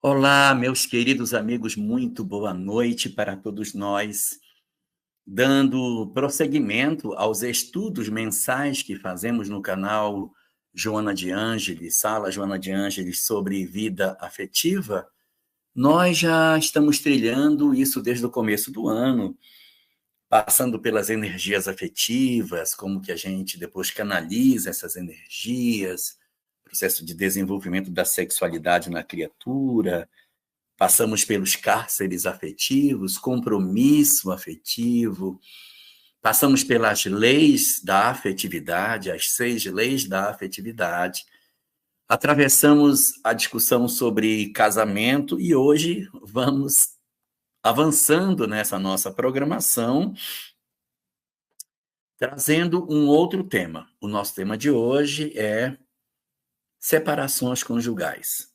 Olá, meus queridos amigos, muito boa noite para todos nós. Dando prosseguimento aos estudos mensais que fazemos no canal Joana de Ângeles, Sala Joana de Ângeles, sobre vida afetiva, nós já estamos trilhando isso desde o começo do ano, passando pelas energias afetivas, como que a gente depois canaliza essas energias, processo de desenvolvimento da sexualidade na criatura. Passamos pelos cárceres afetivos, compromisso afetivo, passamos pelas leis da afetividade, as 6 leis da afetividade, atravessamos a discussão sobre casamento e hoje vamos avançando nessa nossa programação, trazendo um outro tema. O nosso tema de hoje é separações conjugais.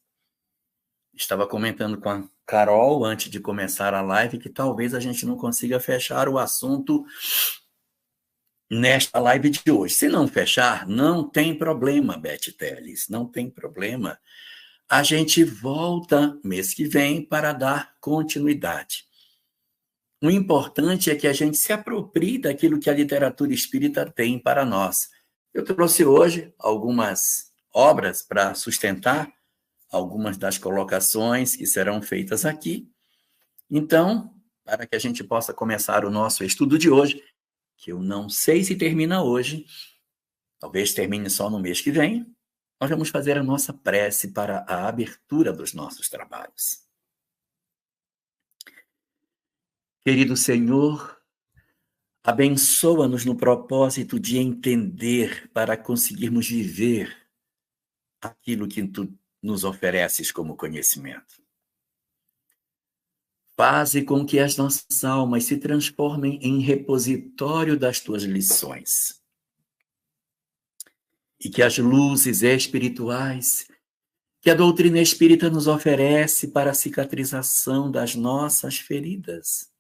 Estava comentando com a Carol, antes de começar a live, que talvez a gente não consiga fechar o assunto nesta live de hoje. Se não fechar, não tem problema, Beth Teles, não tem problema. A gente volta mês que vem para dar continuidade. O importante é que a gente se aproprie daquilo que a literatura espírita tem para nós. Eu trouxe hoje algumas obras para sustentar algumas das colocações que serão feitas aqui. Então, para que a gente possa começar o nosso estudo de hoje, que eu não sei se termina hoje, talvez termine só no mês que vem, nós vamos fazer a nossa prece para a abertura dos nossos trabalhos. Querido Senhor, abençoa-nos no propósito de entender para conseguirmos viver aquilo que Tu nos ofereces como conhecimento. Faze com que as nossas almas se transformem em repositório das Tuas lições. E que as luzes espirituais que a doutrina espírita nos oferece para a cicatrização das nossas feridas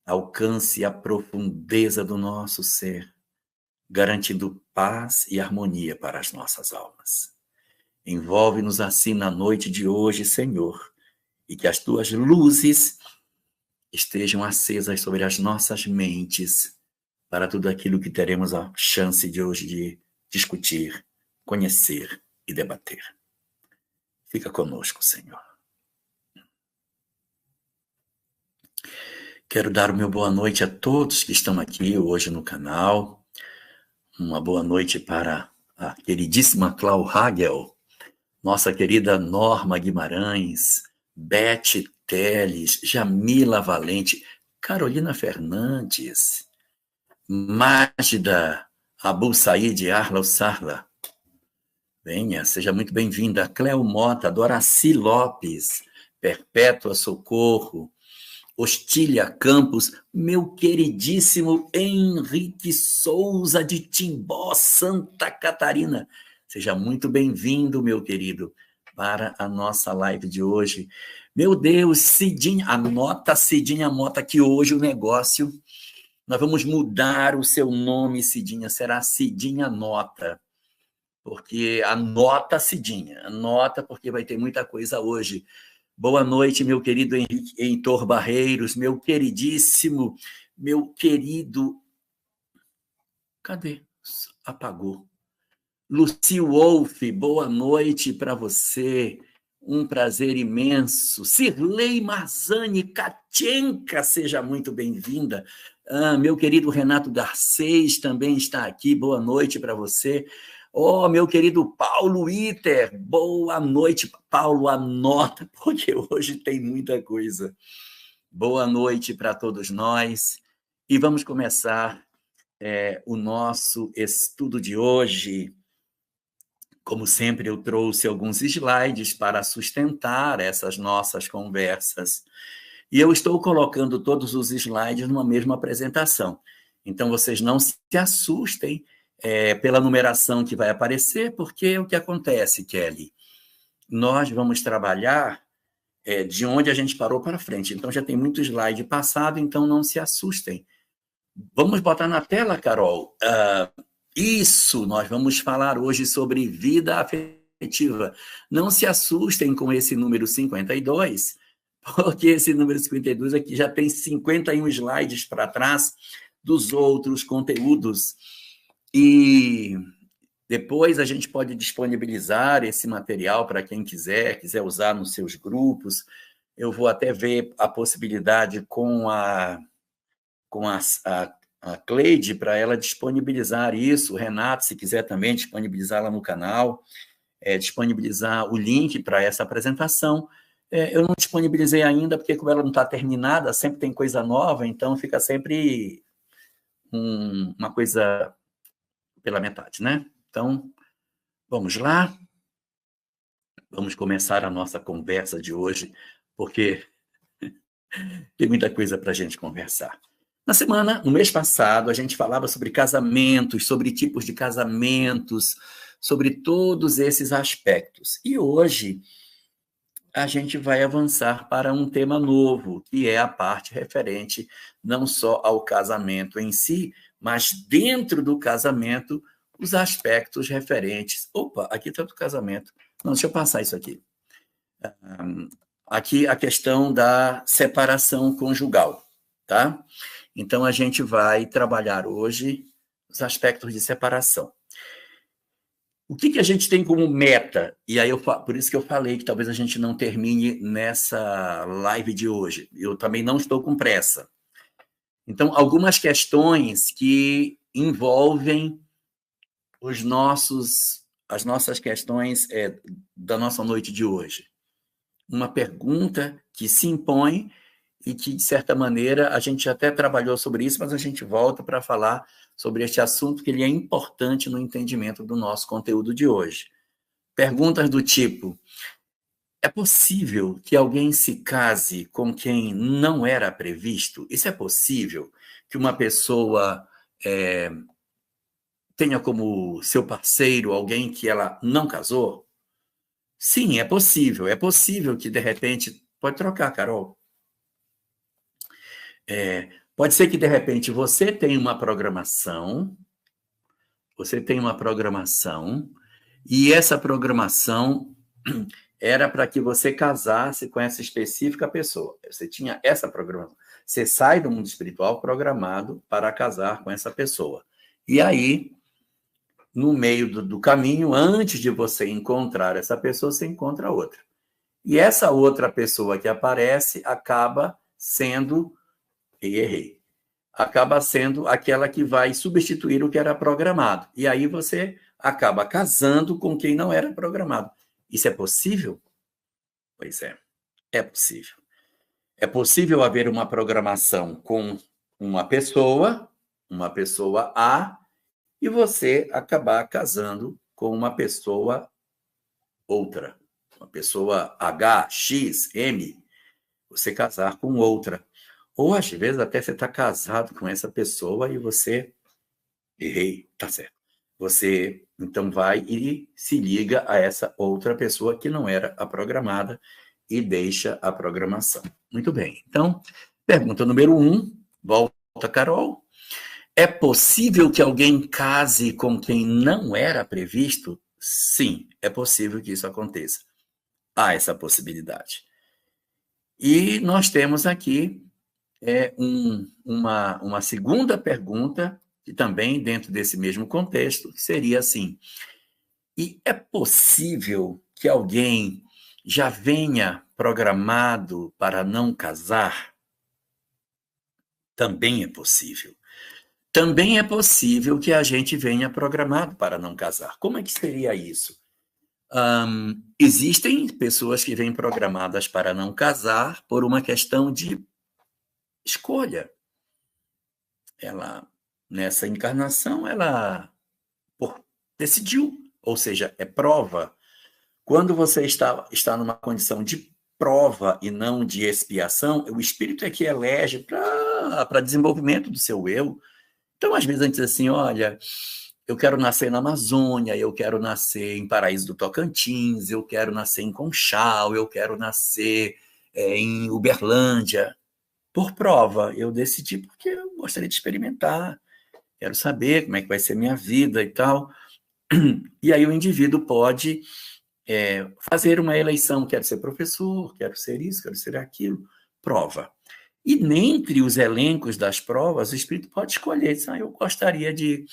alcance a profundeza do nosso ser, garantindo paz e harmonia para as nossas almas. Envolve-nos assim na noite de hoje, Senhor, e que as Tuas luzes estejam acesas sobre as nossas mentes para tudo aquilo que teremos a chance de hoje de discutir, conhecer e debater. Fica conosco, Senhor. Quero dar o meu boa noite a todos que estão aqui hoje no canal. Uma boa noite para a queridíssima Clau Hagel, nossa querida Norma Guimarães, Beth Teles, Jamila Valente, Carolina Fernandes, Mágida Abu Said Arla Sarla. Venha, seja muito bem-vinda. Cleo Mota, Doraci Lopes, Perpétua Socorro, Ostília Campos, meu queridíssimo Henrique Souza de Timbó, Santa Catarina. Seja muito bem-vindo, meu querido, para a nossa live de hoje. Meu Deus, Cidinha, anota Cidinha Mota que hoje o negócio, nós vamos mudar o seu nome, Cidinha, será Cidinha Nota, porque anota Cidinha, anota porque vai ter muita coisa hoje. Boa noite, meu querido Henrique Heitor Barreiros, meu queridíssimo, meu querido... Cadê? Apagou. Luci Wolf, boa noite para você. Um prazer imenso. Cirlei Marzani Katchenka, seja muito bem-vinda. Meu querido Renato Garcês também está aqui. Boa noite para você. Oh, meu querido Paulo Iter, boa noite. Paulo, anota, porque hoje tem muita coisa. Boa noite para todos nós. E vamos começar o nosso estudo de hoje. Como sempre, eu trouxe alguns slides para sustentar essas nossas conversas. E eu estou colocando todos os slides numa mesma apresentação. Então, vocês não se assustem pela numeração que vai aparecer, porque o que acontece, Kelly? Nós vamos trabalhar de onde a gente parou para frente. Então, já tem muito slide passado, então não se assustem. Vamos botar na tela, Carol. Isso, nós vamos falar hoje sobre vida afetiva. afetiva. Não se assustem com esse número 52, porque esse número 52 aqui já tem 51 slides para trás dos outros conteúdos. E depois a gente pode disponibilizar esse material para quem quiser usar nos seus grupos. Eu vou até ver a possibilidade com a Cleide, para ela disponibilizar isso. O Renato, se quiser também disponibilizar lá no canal, disponibilizar o link para essa apresentação. Eu não disponibilizei ainda, porque como ela não está terminada, sempre tem coisa nova, então fica sempre uma coisa pela metade, né? Então, vamos lá. Vamos começar a nossa conversa de hoje, porque tem muita coisa para a gente conversar. No mês passado, a gente falava sobre casamentos, sobre tipos de casamentos, sobre todos esses aspectos. E hoje a gente vai avançar para um tema novo, que é a parte referente não só ao casamento em si, mas dentro do casamento, os aspectos referentes. Opa, aqui está o casamento. Não, deixa eu passar isso aqui. Aqui a questão da separação conjugal, tá? Então, a gente vai trabalhar hoje os aspectos de separação. O que a gente tem como meta? E aí, por isso que eu falei que talvez a gente não termine nessa live de hoje. Eu também não estou com pressa. Então, algumas questões que envolvem as nossas questões da nossa noite de hoje. Uma pergunta que se impõe e que, de certa maneira, a gente até trabalhou sobre isso, mas a gente volta para falar sobre este assunto, que ele é importante no entendimento do nosso conteúdo de hoje. Perguntas do tipo: é possível que alguém se case com quem não era previsto? Isso é possível que uma pessoa tenha como seu parceiro alguém que ela não casou? Sim, é possível. É possível que, de repente... Pode trocar, Carol. Pode ser que, de repente, você tenha uma programação, e essa programação era para que você casasse com essa específica pessoa. Você tinha essa programação. Você sai do mundo espiritual programado para casar com essa pessoa. E aí, no meio do caminho, antes de você encontrar essa pessoa, você encontra outra. E essa outra pessoa que aparece acaba sendo... acaba sendo aquela que vai substituir o que era programado. E aí você acaba casando com quem não era programado. Isso é possível? Pois é possível. É possível haver uma programação com uma pessoa A, e você acabar casando com uma pessoa outra. Uma pessoa H, X, M, você casar com outra. Ou, às vezes, até você está casado com essa pessoa e você... tá certo. Você, então, vai e se liga a essa outra pessoa que não era a programada e deixa a programação. Muito bem. Então, pergunta número 1, volta, Carol. É possível que alguém case com quem não era previsto? Sim, é possível que isso aconteça. Há essa possibilidade. E nós temos aqui uma segunda pergunta, que também dentro desse mesmo contexto, que seria assim: e é possível que alguém já venha programado para não casar? Também é possível. Também é possível que a gente venha programado para não casar. Como é que seria isso? Existem pessoas que vêm programadas para não casar por uma questão de escolha. Ela, nessa encarnação, ela decidiu, ou seja, é prova. Quando você está numa condição de prova e não de expiação, o espírito é que elege para desenvolvimento do seu eu. Então, às vezes, a gente diz assim: olha, eu quero nascer na Amazônia, eu quero nascer em Paraíso do Tocantins, eu quero nascer em Conchal, eu quero nascer em Uberlândia. Por prova, eu decidi porque eu gostaria de experimentar, quero saber como é que vai ser minha vida e tal. E aí o indivíduo pode fazer uma eleição, quero ser professor, quero ser isso, quero ser aquilo, prova. E dentre os elencos das provas, o espírito pode escolher, eu gostaria de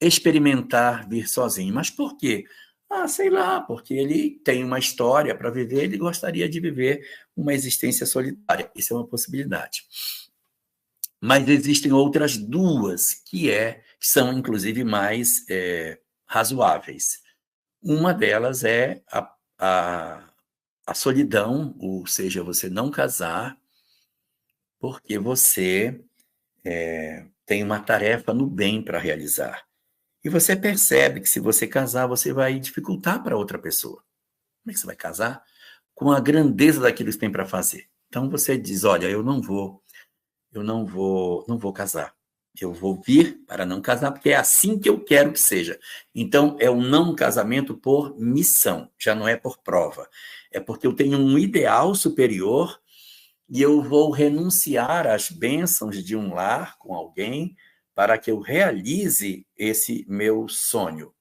experimentar vir sozinho. Mas por quê? Sei lá, porque ele tem uma história para viver, ele gostaria de viver uma existência solitária. Isso é uma possibilidade. Mas existem outras duas que são, inclusive, mais razoáveis. Uma delas é a solidão, ou seja, você não casar porque você tem uma tarefa no bem para realizar. E você percebe que se você casar, você vai dificultar para outra pessoa. Como é que você vai casar? Com a grandeza daquilo que você tem para fazer. Então você diz, olha, eu não vou casar. Eu vou vir para não casar, porque é assim que eu quero que seja. Então, é um não casamento por missão, já não é por prova. É porque eu tenho um ideal superior e eu vou renunciar às bênçãos de um lar com alguém para que eu realize esse meu sonho.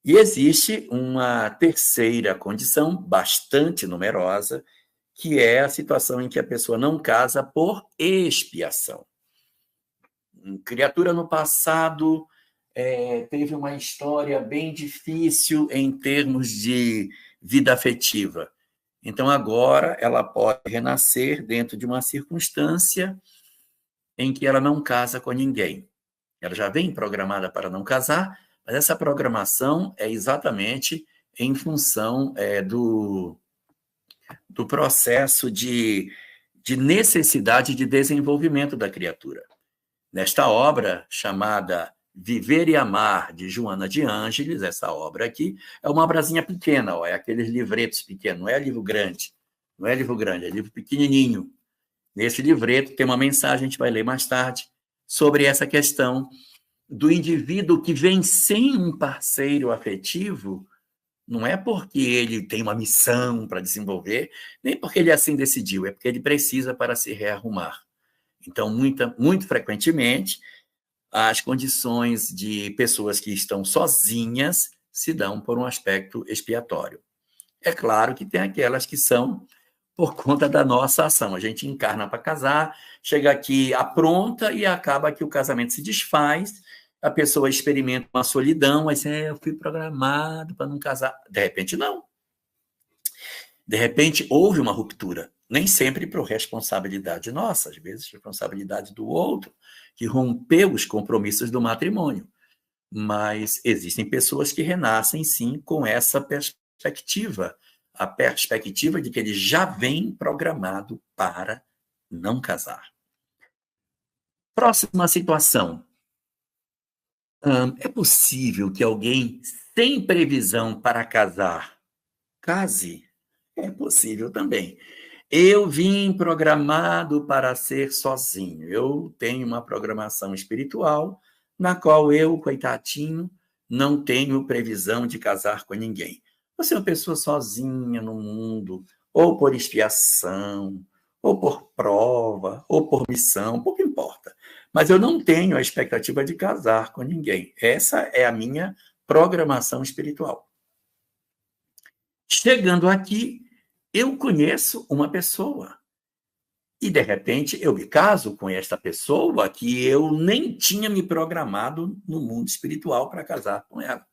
E existe uma terceira condição, bastante numerosa, que é a situação em que a pessoa não casa por expiação. Criatura no passado teve uma história bem difícil em termos de vida afetiva. Então, agora, ela pode renascer dentro de uma circunstância em que ela não casa com ninguém. Ela já vem programada para não casar, mas essa programação é exatamente em função do processo de necessidade de desenvolvimento da criatura. Nesta obra, chamada Viver e Amar, de Joana de Ângeles, essa obra aqui, é uma obrazinha pequena, é aqueles livretos pequenos, não é livro grande, é livro pequenininho. Nesse livreto tem uma mensagem, a gente vai ler mais tarde, sobre essa questão do indivíduo que vem sem um parceiro afetivo, não é porque ele tem uma missão para desenvolver, nem porque ele assim decidiu, é porque ele precisa para se rearrumar. Então, muito frequentemente, as condições de pessoas que estão sozinhas se dão por um aspecto expiatório. É claro que tem aquelas que são por conta da nossa ação. A gente encarna para casar, chega aqui, apronta e acaba que o casamento se desfaz, a pessoa experimenta uma solidão, aí eu fui programado para não casar. De repente, não. De repente, houve uma ruptura. Nem sempre por responsabilidade nossa, às vezes responsabilidade do outro, que rompeu os compromissos do matrimônio. Mas existem pessoas que renascem, sim, com essa perspectiva, a perspectiva de que ele já vem programado para não casar. Próxima situação. É possível que alguém sem previsão para casar case? É possível também. Eu vim programado para ser sozinho. Eu tenho uma programação espiritual na qual eu, coitadinho, não tenho previsão de casar com ninguém. Você é uma pessoa sozinha no mundo, ou por expiação, ou por prova, ou por missão, pouco importa. Mas eu não tenho a expectativa de casar com ninguém. Essa é a minha programação espiritual. Chegando aqui, eu conheço uma pessoa e, de repente, eu me caso com esta pessoa que eu nem tinha me programado no mundo espiritual para casar com ela.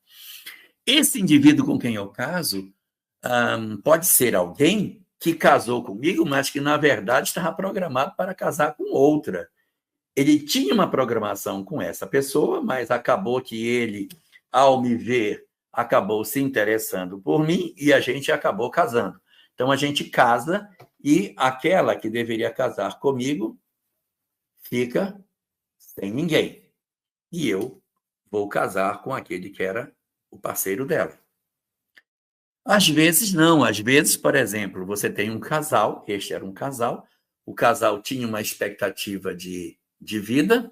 Esse indivíduo com quem eu caso pode ser alguém que casou comigo, mas que, na verdade, estava programado para casar com outra. Ele tinha uma programação com essa pessoa, mas acabou que ele, ao me ver, acabou se interessando por mim e a gente acabou casando. Então, a gente casa e aquela que deveria casar comigo fica sem ninguém. E eu vou casar com aquele que era o parceiro dela. Às vezes, não. Às vezes, por exemplo, você tem um casal, este era um casal, o casal tinha uma expectativa de vida,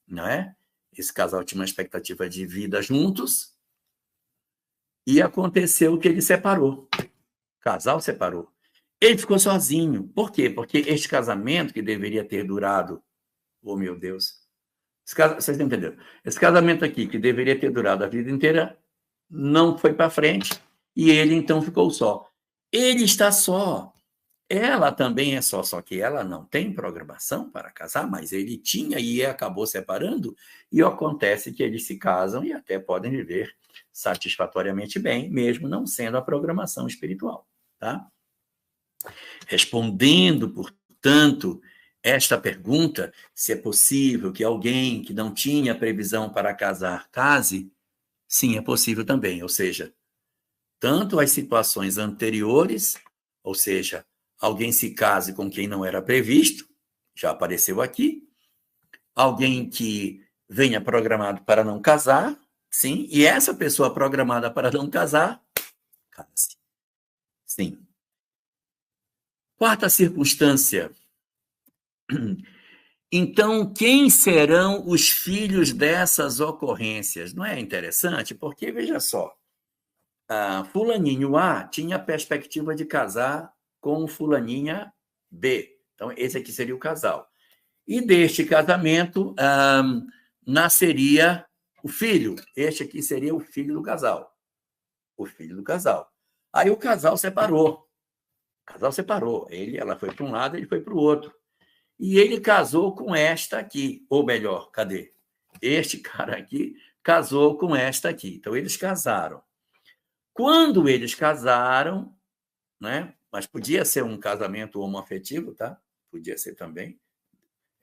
não é? Esse casal tinha uma expectativa de vida juntos e aconteceu que ele separou. O casal separou. Ele ficou sozinho. Por quê? Porque este casamento, que deveria ter durado, oh meu Deus, vocês estão entendendo? Esse casamento aqui, que deveria ter durado a vida inteira, não foi para frente e ele então ficou só. Ele está só. Ela também é só que ela não tem programação para casar, mas ele tinha e acabou separando, e acontece que eles se casam e até podem viver satisfatoriamente bem, mesmo não sendo a programação espiritual, tá? Respondendo, portanto, esta pergunta, se é possível que alguém que não tinha previsão para casar case, sim, é possível também, ou seja, tanto as situações anteriores, ou seja, alguém se case com quem não era previsto, já apareceu aqui, alguém que venha programado para não casar, sim, e essa pessoa programada para não casar, case. Sim. Quarta circunstância. Então, quem serão os filhos dessas ocorrências? Não é interessante? Porque, veja só, fulaninho A tinha a perspectiva de casar com fulaninha B. Então, esse aqui seria o casal. E deste casamento nasceria o filho. Este aqui seria o filho do casal. O filho do casal. Aí o casal separou. Ela foi para um lado, ele foi para o outro. E ele casou com esta aqui. Ou melhor, cadê? Este cara aqui casou com esta aqui. Então, eles casaram. Quando eles casaram, né? Mas podia ser um casamento homoafetivo, tá? Podia ser também.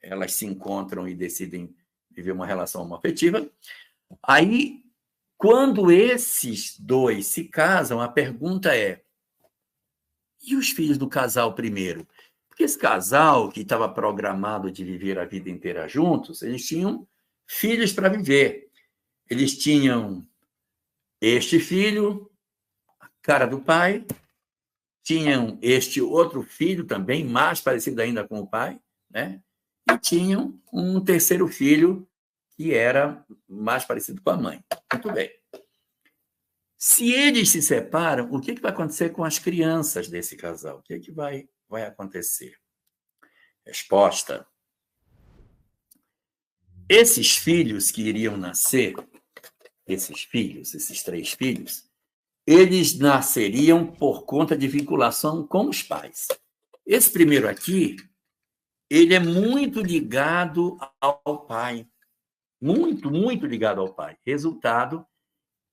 Elas se encontram e decidem viver uma relação homoafetiva. Aí, quando esses dois se casam, a pergunta é: e os filhos do casal primeiro? Porque esse casal que estava programado de viver a vida inteira juntos, eles tinham filhos para viver. Eles tinham este filho, a cara do pai, tinham este outro filho também, mais parecido ainda com o pai, né? E tinham um terceiro filho que era mais parecido com a mãe. Muito bem. Se eles se separam, o que vai acontecer com as crianças desse casal? O que vai acontecer? Resposta. Esses filhos que iriam nascer, esses 3 filhos, eles nasceriam por conta de vinculação com os pais. Esse primeiro aqui, ele é muito ligado ao pai. Muito, muito ligado ao pai. Resultado,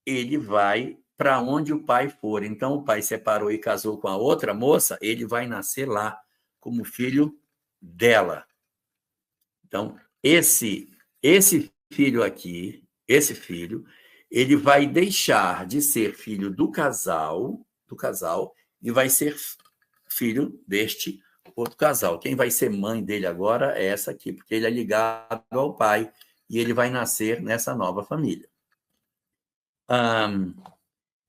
ele vai para onde o pai for. Então, o pai separou e casou com a outra moça, ele vai nascer lá, como filho dela. Então, esse filho aqui, ele vai deixar de ser filho do casal, e vai ser filho deste outro casal. Quem vai ser mãe dele agora é essa aqui, porque ele é ligado ao pai e ele vai nascer nessa nova família.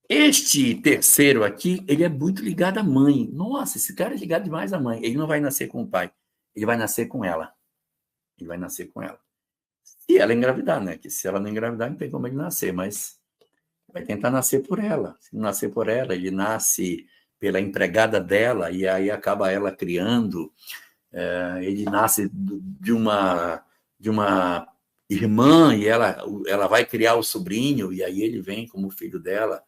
Este terceiro aqui, ele é muito ligado à mãe. Nossa, esse cara é ligado demais à mãe. Ele não vai nascer com o pai, ele vai nascer com ela. Se ela engravidar, né? Que se ela não engravidar, não tem como ele nascer, mas vai tentar nascer por ela. Se não nascer por ela, ele nasce pela empregada dela e aí acaba ela criando. Ele nasce de uma irmã e ela vai criar o sobrinho e aí ele vem como filho dela,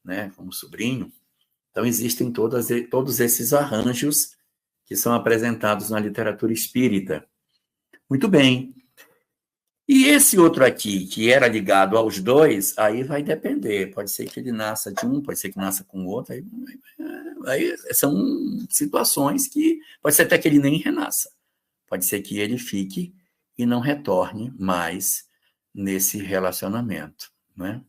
né? Como sobrinho. Então existem todos esses arranjos que são apresentados na literatura espírita. Muito bem. E esse outro aqui, que era ligado aos dois, aí vai depender. Pode ser que ele nasça de um, pode ser que nasça com o outro. Aí são situações que pode ser até que ele nem renasça. Pode ser que ele fique e não retorne mais nesse relacionamento, né?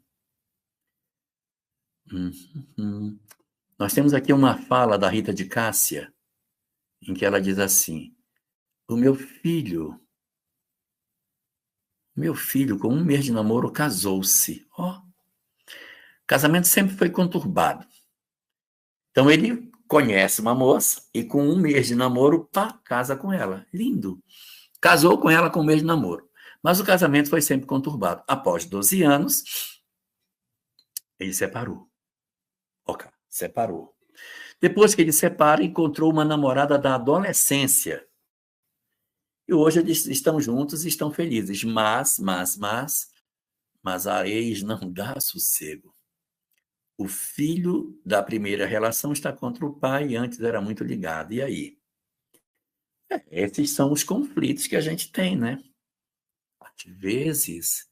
Nós temos aqui uma fala da Rita de Cássia, em que ela diz assim: o meu filho, com 1 mês de namoro, casou-se. Casamento sempre foi conturbado. Então, ele conhece uma moça e com 1 mês de namoro, casa com ela. Lindo. Casou com ela com 1 mês de namoro. Mas o casamento foi sempre conturbado. Após 12 anos, ele separou. Separou. Depois que ele separa, encontrou uma namorada da adolescência. E hoje eles estão juntos e estão felizes. Mas a ex não dá sossego. o filho da primeira relação está contra o pai e antes era muito ligado. E aí? Esses são os conflitos que a gente tem, né? Às vezes,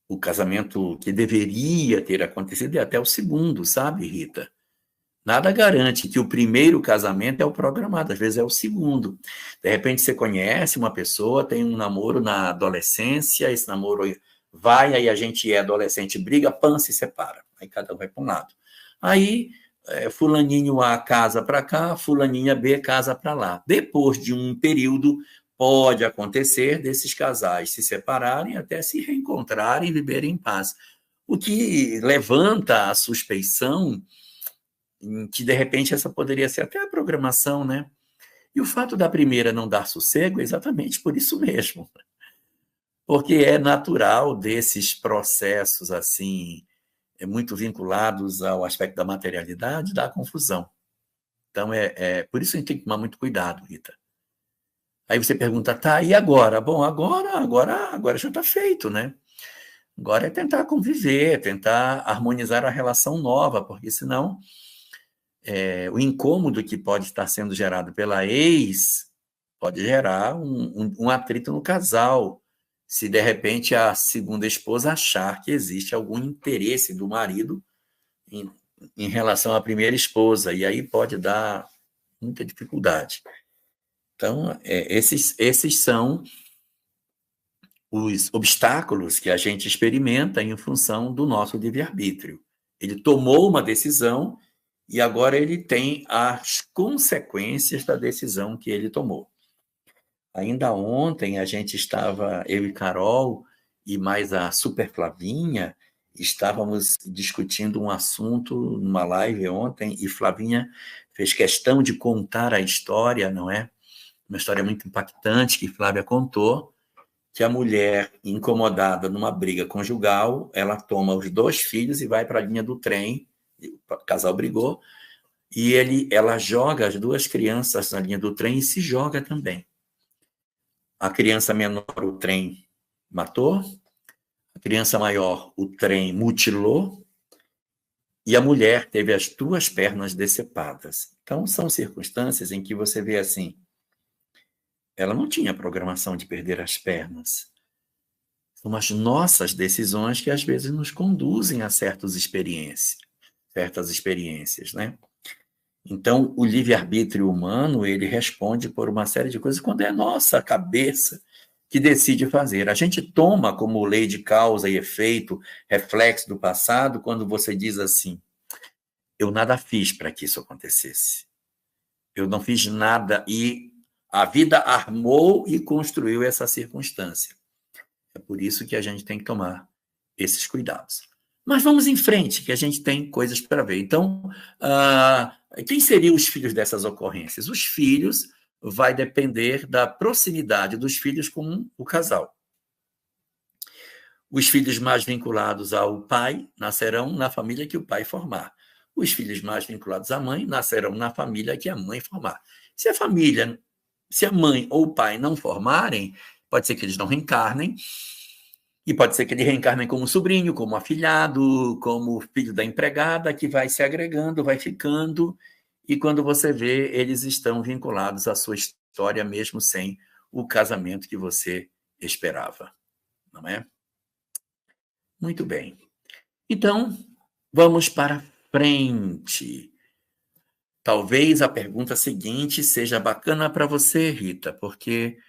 o casamento que deveria ter acontecido é até o segundo, sabe, Rita? Nada garante que o primeiro casamento é o programado, às vezes é o segundo. De repente você conhece uma pessoa, tem um namoro na adolescência, esse namoro vai, aí a gente é adolescente, briga, pã, se separa. Aí cada um vai para um lado. Aí fulaninho A casa para cá, fulaninha B casa para lá. Depois de um período, pode acontecer desses casais se separarem até se reencontrarem e viverem em paz. O que levanta a suspeição que, de repente, essa poderia ser até a programação, né? E o fato da primeira não dar sossego é exatamente por isso mesmo. Porque é natural desses processos, assim, muito vinculados ao aspecto da materialidade, dar confusão. Então, por isso a gente tem que tomar muito cuidado, Rita. Aí você pergunta, tá, e agora? Bom, agora já está feito, né? Agora é tentar conviver, tentar harmonizar a relação nova, porque senão o incômodo que pode estar sendo gerado pela ex pode gerar um atrito no casal, se de repente a segunda esposa achar que existe algum interesse do marido em relação à primeira esposa, e aí pode dar muita dificuldade. Então, esses são os obstáculos que a gente experimenta em função do nosso livre-arbítrio. Ele tomou uma decisão e agora ele tem as consequências da decisão que ele tomou. Ainda ontem a gente estava, eu e Carol, e mais a Super Flavinha, estávamos discutindo um assunto numa live ontem, e Flavinha fez questão de contar a história, não é? Uma história muito impactante que Flávia contou, que a mulher, incomodada numa briga conjugal, ela toma os 2 filhos e vai para a linha do trem, o casal brigou, e ela joga as 2 crianças na linha do trem e se joga também. A criança menor, o trem matou, a criança maior, o trem mutilou, e a mulher teve as 2 pernas decepadas. Então, são circunstâncias em que você vê assim, ela não tinha programação de perder as pernas. São as nossas decisões que às vezes nos conduzem a certas experiências, né? Então, o livre-arbítrio humano, ele responde por uma série de coisas quando é a nossa cabeça que decide fazer. A gente toma como lei de causa e efeito, reflexo do passado, quando você diz assim, eu nada fiz para que isso acontecesse. Eu não fiz nada e a vida armou e construiu essa circunstância. É por isso que a gente tem que tomar esses cuidados. Mas vamos em frente, que a gente tem coisas para ver. Então, quem seriam os filhos dessas ocorrências? Os filhos vai depender da proximidade dos filhos com o casal. Os filhos mais vinculados ao pai nascerão na família que o pai formar. Os filhos mais vinculados à mãe nascerão na família que a mãe formar. Se a mãe ou o pai não formarem, pode ser que eles não reencarnem, e pode ser que ele reencarne como sobrinho, como afilhado, como filho da empregada, que vai se agregando, vai ficando, e quando você vê, eles estão vinculados à sua história, mesmo sem o casamento que você esperava, não é? Muito bem. Então, vamos para frente. Talvez a pergunta seguinte seja bacana para você, Rita, porque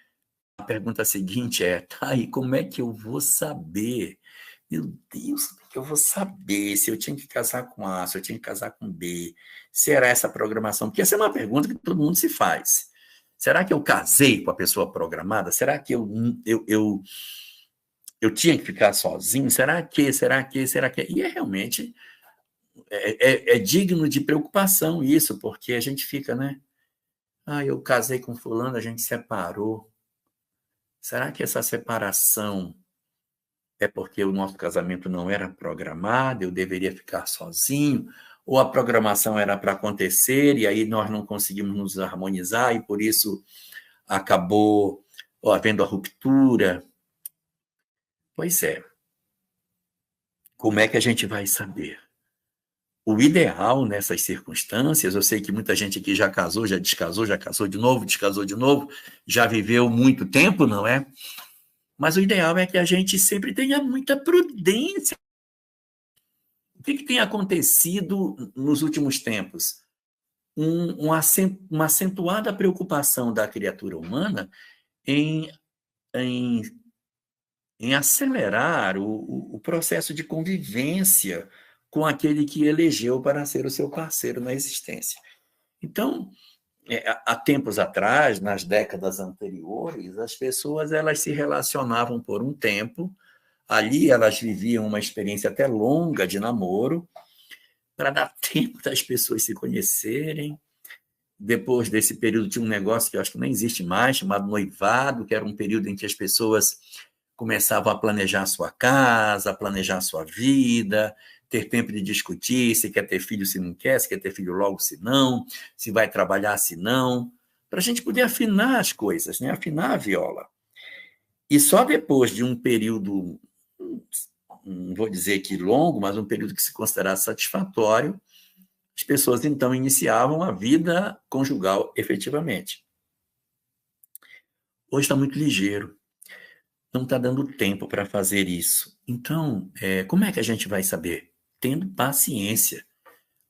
a pergunta seguinte é, tá, e como é que eu vou saber? Meu Deus, como é que eu vou saber se eu tinha que casar com A, se eu tinha que casar com B? Se era essa programação? Porque essa é uma pergunta que todo mundo se faz. Será que eu casei com a pessoa programada? Será que eu tinha que ficar sozinho? Será que? E realmente é digno de preocupação isso, porque a gente fica, né? Eu casei com fulano, a gente separou. Será que essa separação é porque o nosso casamento não era programado, eu deveria ficar sozinho? Ou a programação era para acontecer e aí nós não conseguimos nos harmonizar e por isso acabou havendo a ruptura? Pois é. Como é que a gente vai saber? O ideal nessas circunstâncias, eu sei que muita gente aqui já casou, já casou de novo, já viveu muito tempo, não é? Mas o ideal é que a gente sempre tenha muita prudência. O que tem acontecido nos últimos tempos? Uma acentuada preocupação da criatura humana em, em, em acelerar o processo de convivência com aquele que elegeu para ser o seu parceiro na existência. Então, há tempos atrás, nas décadas anteriores, as pessoas elas se relacionavam por um tempo, ali elas viviam uma experiência até longa de namoro, para dar tempo das pessoas se conhecerem. Depois desse período tinha um negócio que eu acho que nem existe mais, chamado noivado, que era um período em que as pessoas começavam a planejar a sua casa, a planejar a sua vida, ter tempo de discutir se quer ter filho, se não quer, se quer ter filho logo, se não, se vai trabalhar, se não, para a gente poder afinar as coisas, né? Afinar a viola. E só depois de um período, não vou dizer que longo, mas um período que se considerasse satisfatório, as pessoas então iniciavam a vida conjugal efetivamente. Hoje está muito ligeiro, não está dando tempo para fazer isso. Então, como é que a gente vai saber? Tendo paciência,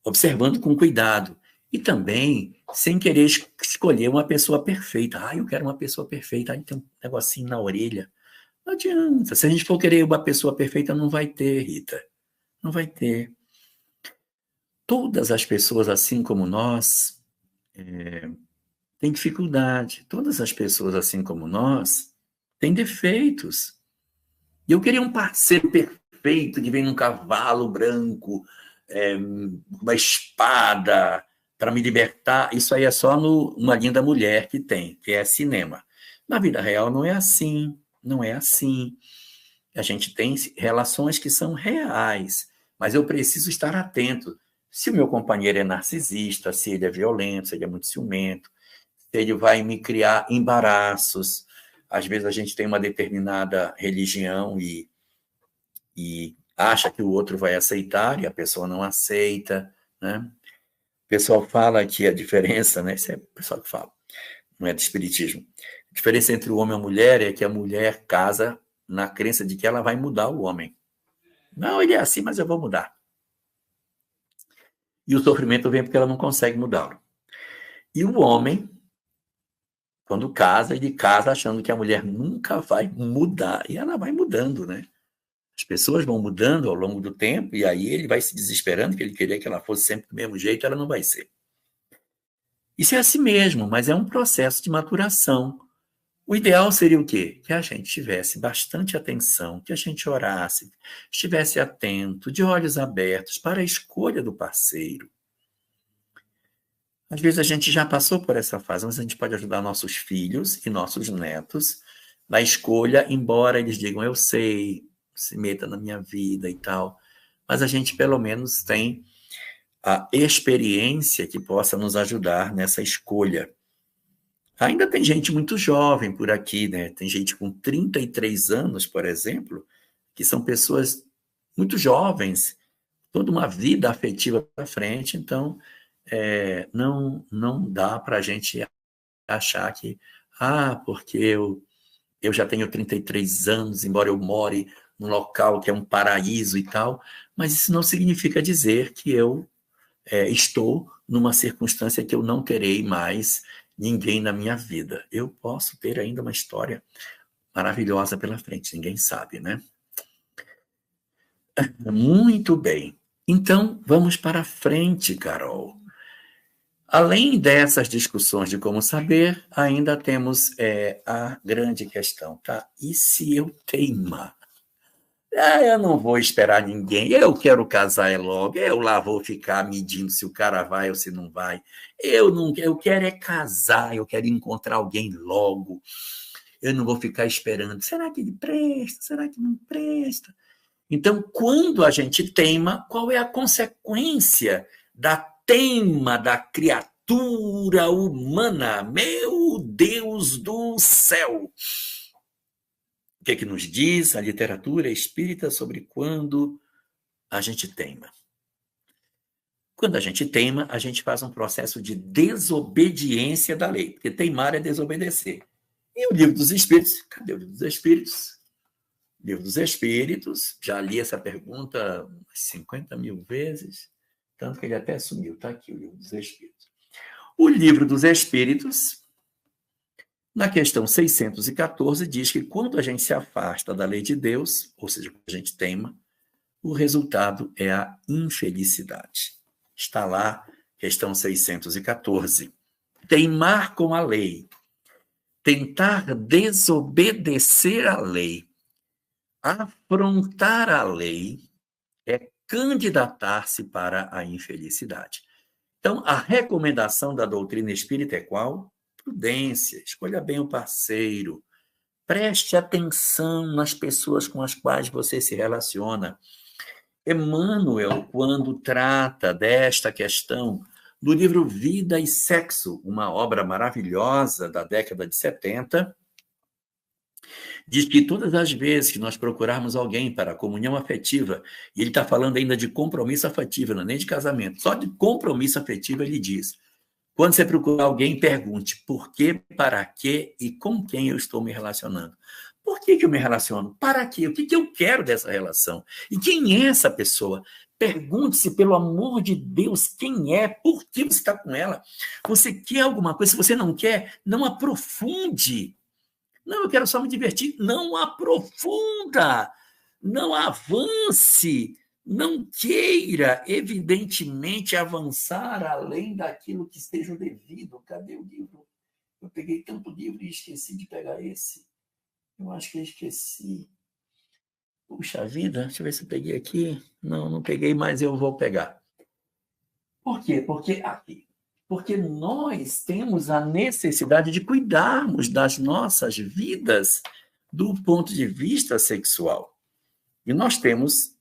observando com cuidado e também sem querer escolher uma pessoa perfeita. Eu quero uma pessoa perfeita. Aí tem um negocinho na orelha. Não adianta. Se a gente for querer uma pessoa perfeita, não vai ter, Rita. Não vai ter. Todas as pessoas, assim como nós, têm dificuldade. Todas as pessoas, assim como nós, têm defeitos. E eu queria um parceiro perfeito que vem num cavalo branco, uma espada para me libertar. Isso aí é só numa Linda Mulher que tem, que é cinema. Na vida real não é assim, não é assim. A gente tem relações que são reais, mas eu preciso estar atento. Se o meu companheiro é narcisista, se ele é violento, se ele é muito ciumento, se ele vai me criar embaraços. Às vezes a gente tem uma determinada religião e acha que o outro vai aceitar e a pessoa não aceita, né? O pessoal fala que a diferença, né? Isso é o pessoal que fala, não é do espiritismo. A diferença entre o homem e a mulher é que a mulher casa na crença de que ela vai mudar o homem. Não, ele é assim, mas eu vou mudar. E o sofrimento vem porque ela não consegue mudá-lo. E o homem, quando casa, ele casa achando que a mulher nunca vai mudar. E ela vai mudando, né? As pessoas vão mudando ao longo do tempo e aí ele vai se desesperando, que ele queria que ela fosse sempre do mesmo jeito, ela não vai ser. Isso é assim mesmo, mas é um processo de maturação. O ideal seria o quê? Que a gente tivesse bastante atenção, que a gente orasse, estivesse atento, de olhos abertos para a escolha do parceiro. Às vezes a gente já passou por essa fase, mas a gente pode ajudar nossos filhos e nossos netos na escolha, embora eles digam, eu sei, se meta na minha vida e tal, mas a gente pelo menos tem a experiência que possa nos ajudar nessa escolha. Ainda tem gente muito jovem por aqui, né? Tem gente com 33 anos, por exemplo, que são pessoas muito jovens, toda uma vida afetiva para frente, então não dá para a gente achar que, porque eu já tenho 33 anos, embora eu more num local que é um paraíso e tal, mas isso não significa dizer que eu estou numa circunstância que eu não terei mais ninguém na minha vida. Eu posso ter ainda uma história maravilhosa pela frente, ninguém sabe, né? Muito bem. Então, vamos para frente, Carol. Além dessas discussões de como saber, ainda temos a grande questão, tá? E se eu teimar? Eu não vou esperar ninguém, eu quero casar logo, eu lá vou ficar medindo se o cara vai ou se não vai. Eu quero é casar, eu quero encontrar alguém logo. Eu não vou ficar esperando, será que ele presta? Será que não presta? Então, quando a gente teima, qual é a consequência da teima da criatura humana? Meu Deus do céu! O que é que nos diz a literatura espírita sobre quando a gente teima. Quando a gente teima, a gente faz um processo de desobediência da lei, porque teimar é desobedecer. E o Livro dos Espíritos, cadê o Livro dos Espíritos? Livro dos Espíritos, já li essa pergunta umas 50 mil vezes, tanto que ele até sumiu, está aqui o Livro dos Espíritos. O Livro dos Espíritos, na questão 614, diz que quando a gente se afasta da lei de Deus, ou seja, quando a gente teima, o resultado é a infelicidade. Está lá, questão 614. Teimar com a lei, tentar desobedecer a lei, afrontar a lei, é candidatar-se para a infelicidade. Então, a recomendação da doutrina espírita é qual? Prudência, escolha bem o parceiro, preste atenção nas pessoas com as quais você se relaciona. Emmanuel, quando trata desta questão, no livro Vida e Sexo, uma obra maravilhosa da década de 70, diz que todas as vezes que nós procurarmos alguém para a comunhão afetiva, e ele está falando ainda de compromisso afetivo, não é nem de casamento, só de compromisso afetivo ele diz, quando você procurar alguém, pergunte por que, para quê e com quem eu estou me relacionando. Por que eu me relaciono? Para quê? O que eu quero dessa relação? E quem é essa pessoa? Pergunte-se, pelo amor de Deus, quem é? Por que você está com ela? Você quer alguma coisa? Se você não quer, não aprofunde. Não, eu quero só me divertir. Não aprofunda. Não avance. Não queira, evidentemente, avançar além daquilo que esteja devido. Cadê o livro? Eu peguei tanto livro e esqueci de pegar esse. Eu acho que eu esqueci. Puxa vida, deixa eu ver se eu peguei aqui. Não, não peguei, mas eu vou pegar. Por quê? Porque nós temos a necessidade de cuidarmos das nossas vidas do ponto de vista sexual. E nós temos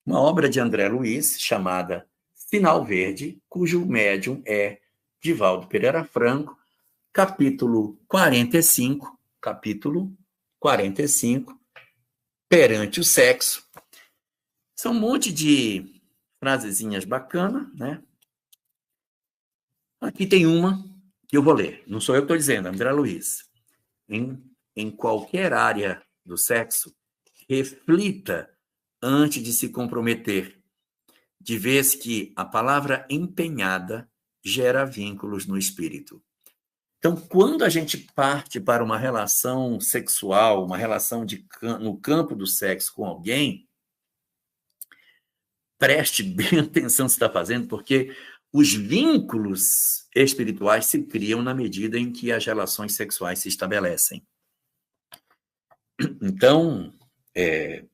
uma obra de André Luiz chamada Sinal Verde, cujo médium é Divaldo Pereira Franco, capítulo 45, perante o sexo. São um monte de frasezinhas bacanas, né? Aqui tem uma que eu vou ler. Não sou eu que estou dizendo, André Luiz. Em qualquer área do sexo, reflita antes de se comprometer, de vez que a palavra empenhada gera vínculos no espírito. Então, quando a gente parte para uma relação sexual, uma relação no campo do sexo com alguém, preste bem atenção no que você está fazendo, porque os vínculos espirituais se criam na medida em que as relações sexuais se estabelecem. Então,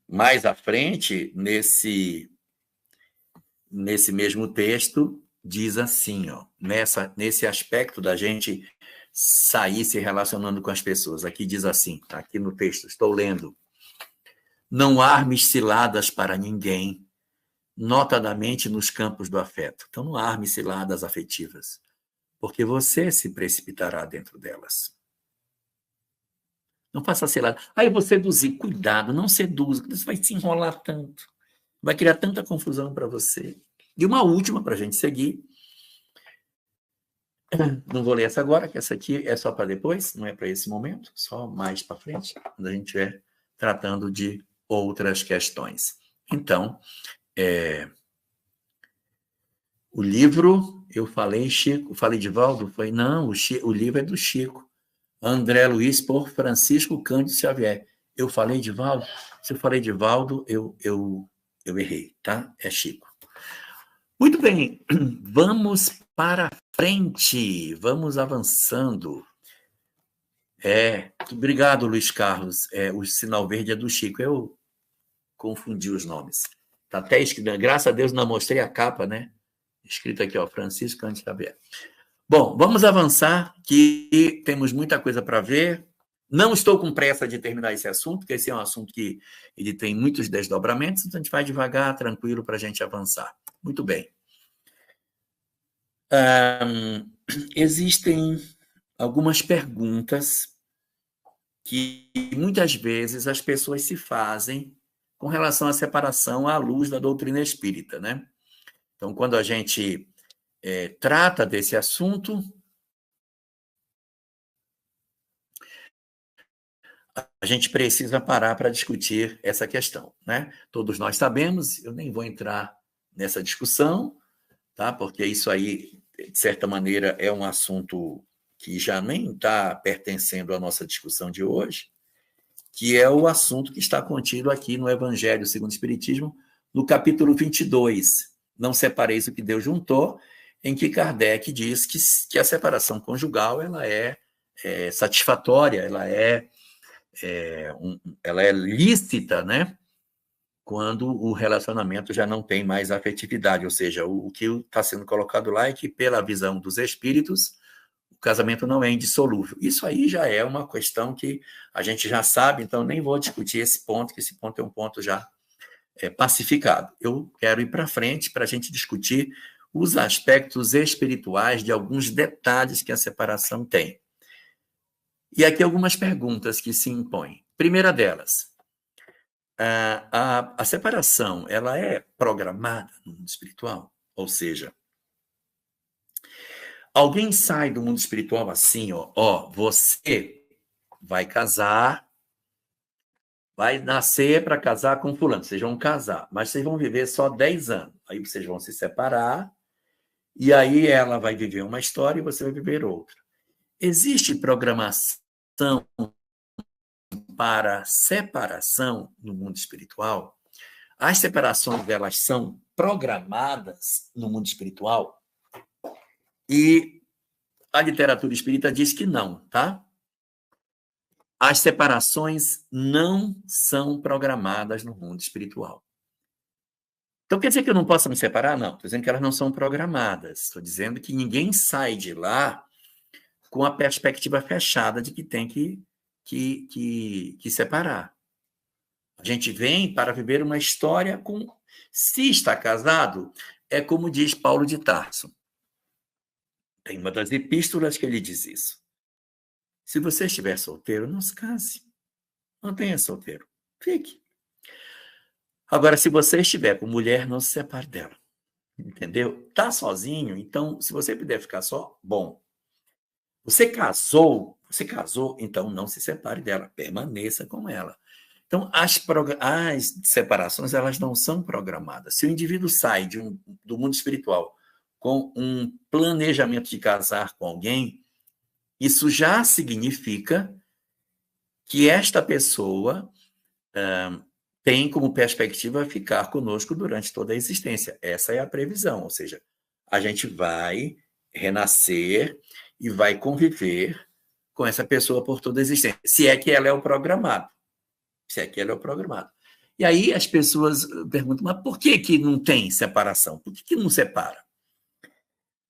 mais à frente, nesse mesmo texto, diz assim, ó, nesse aspecto da gente sair se relacionando com as pessoas. Aqui diz assim, tá aqui no texto, estou lendo. Não armes ciladas para ninguém, notadamente nos campos do afeto. Então, não arme ciladas afetivas, porque você se precipitará dentro delas. Não faça cilada. Aí eu vou seduzir. Cuidado, não seduza, você vai se enrolar tanto. Vai criar tanta confusão para você. E uma última para a gente seguir. Não vou ler essa agora, que essa aqui é só para depois, não é para esse momento, só mais para frente, quando a gente estiver tratando de outras questões. Então, o livro, eu falei, Chico, falei de Valdo? Não, o livro é do Chico. André Luiz, por Francisco Cândido Xavier. Eu falei de Valdo? Se eu falei de Valdo, eu errei, tá? É Chico. Muito bem, vamos para frente, vamos avançando. Obrigado, Luiz Carlos. O sinal verde é do Chico. Eu confundi os nomes. Está até escrito, graças a Deus não mostrei a capa, né? Escrito aqui, ó, Francisco Cândido Xavier. Bom, vamos avançar, que temos muita coisa para ver. Não estou com pressa de terminar esse assunto, porque esse é um assunto que ele tem muitos desdobramentos, então a gente vai devagar, tranquilo, para a gente avançar. Muito bem. Existem algumas perguntas que muitas vezes as pessoas se fazem com relação à separação à luz da doutrina espírita, né? Então, quando a gente trata desse assunto, a gente precisa parar para discutir essa questão, né? Todos nós sabemos, eu nem vou entrar nessa discussão, tá? Porque isso aí, de certa maneira, é um assunto que já nem está pertencendo à nossa discussão de hoje, que é o assunto que está contido aqui no Evangelho segundo o Espiritismo, no capítulo 22, Não separeis o que Deus juntou, em que Kardec diz que a separação conjugal ela é satisfatória, ela é lícita, né? Quando o relacionamento já não tem mais afetividade, ou seja, o que está sendo colocado lá é que, pela visão dos espíritos, o casamento não é indissolúvel. Isso aí já é uma questão que a gente já sabe, então nem vou discutir esse ponto, que esse ponto é um ponto já pacificado. Eu quero ir para frente para a gente discutir os aspectos espirituais de alguns detalhes que a separação tem. E aqui algumas perguntas que se impõem. Primeira delas, a separação, ela é programada no mundo espiritual? Ou seja, alguém sai do mundo espiritual assim, você vai casar, vai nascer para casar com fulano, vocês vão casar, mas vocês vão viver só 10 anos. Aí vocês vão se separar, e aí ela vai viver uma história e você vai viver outra. Existe programação para separação no mundo espiritual? As separações, elas são programadas no mundo espiritual? E a literatura espírita diz que não, tá? As separações não são programadas no mundo espiritual. Então, quer dizer que eu não posso me separar? Não, estou dizendo que elas não são programadas. Estou dizendo que ninguém sai de lá com a perspectiva fechada de que tem que separar. A gente vem para viver uma história com... Se está casado, é como diz Paulo de Tarso. Tem uma das epístolas que ele diz isso. Se você estiver solteiro, não se case. Mantenha solteiro. Fique. Agora, se você estiver com mulher, não se separe dela. Entendeu? Tá sozinho, então, se você puder ficar só, bom. Você casou, então não se separe dela. Permaneça com ela. Então, as separações, elas não são programadas. Se o indivíduo sai do mundo espiritual com um planejamento de casar com alguém, isso já significa que esta pessoa tem como perspectiva ficar conosco durante toda a existência. Essa é a previsão, ou seja, a gente vai renascer e vai conviver com essa pessoa por toda a existência, se é que ela é o programado. E aí as pessoas perguntam, mas por que não tem separação? Por que não separa?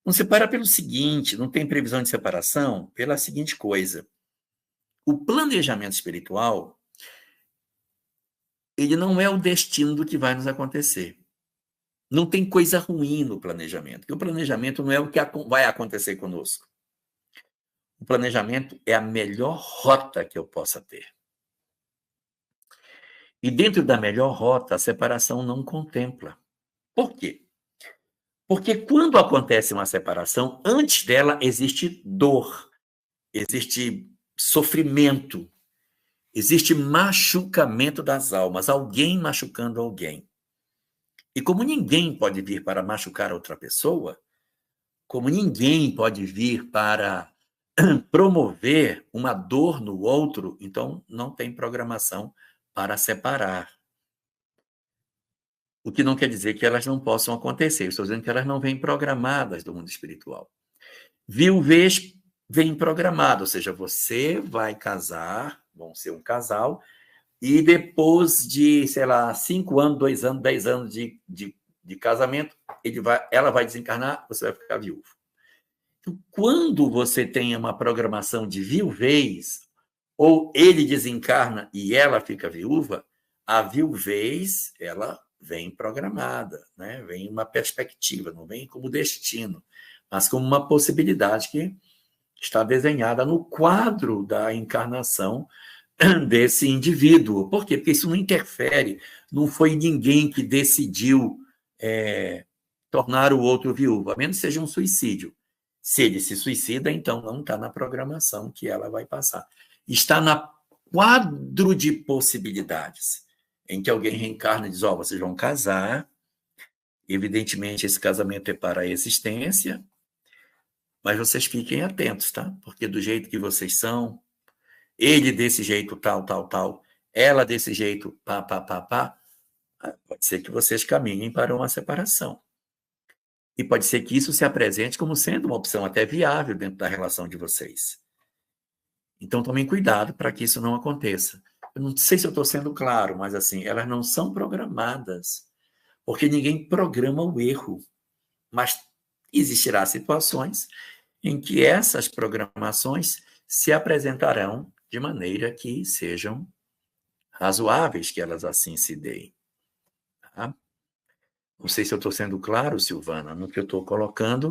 Não separa pelo seguinte, não tem previsão de separação pela seguinte coisa. O planejamento espiritual, ele não é o destino do que vai nos acontecer. Não tem coisa ruim no planejamento, porque o planejamento não é o que vai acontecer conosco. O planejamento é a melhor rota que eu possa ter. E dentro da melhor rota, a separação não contempla. Por quê? Porque quando acontece uma separação, antes dela existe dor, existe sofrimento, existe machucamento das almas, alguém machucando alguém. E como ninguém pode vir para machucar outra pessoa, como ninguém pode vir para promover uma dor no outro, então não tem programação para separar. O que não quer dizer que elas não possam acontecer. Eu estou dizendo que elas não vêm programadas do mundo espiritual. Viuvez vem programado, ou seja, você vai casar, vão ser um casal, e depois de, 5 anos, 2 anos, 10 anos de casamento, ela vai desencarnar, você vai ficar viúvo. Então, quando você tem uma programação de viuvez, ou ele desencarna e ela fica viúva, a viuvez, ela vem programada, né? Vem uma perspectiva, não vem como destino, mas como uma possibilidade que está desenhada no quadro da encarnação desse indivíduo. Por quê? Porque isso não interfere não foi ninguém que decidiu tornar o outro viúvo, a menos que seja um suicídio. Se ele se suicida, então não está na programação que ela vai passar. Está na quadro de possibilidades, em que alguém reencarna e diz, vocês vão casar, evidentemente esse casamento é para a existência, mas vocês fiquem atentos, tá? Porque do jeito que vocês são, ele desse jeito tal, tal, tal, ela desse jeito pá, pá, pá, pá, pode ser que vocês caminhem para uma separação. E pode ser que isso se apresente como sendo uma opção até viável dentro da relação de vocês. Então, tomem cuidado para que isso não aconteça. Eu não sei se eu estou sendo claro, mas assim, elas não são programadas, porque ninguém programa o erro. Mas existirá situações em que essas programações se apresentarão de maneira que sejam razoáveis que elas assim se deem. Tá? Não sei se eu estou sendo claro, Silvana, no que eu estou colocando,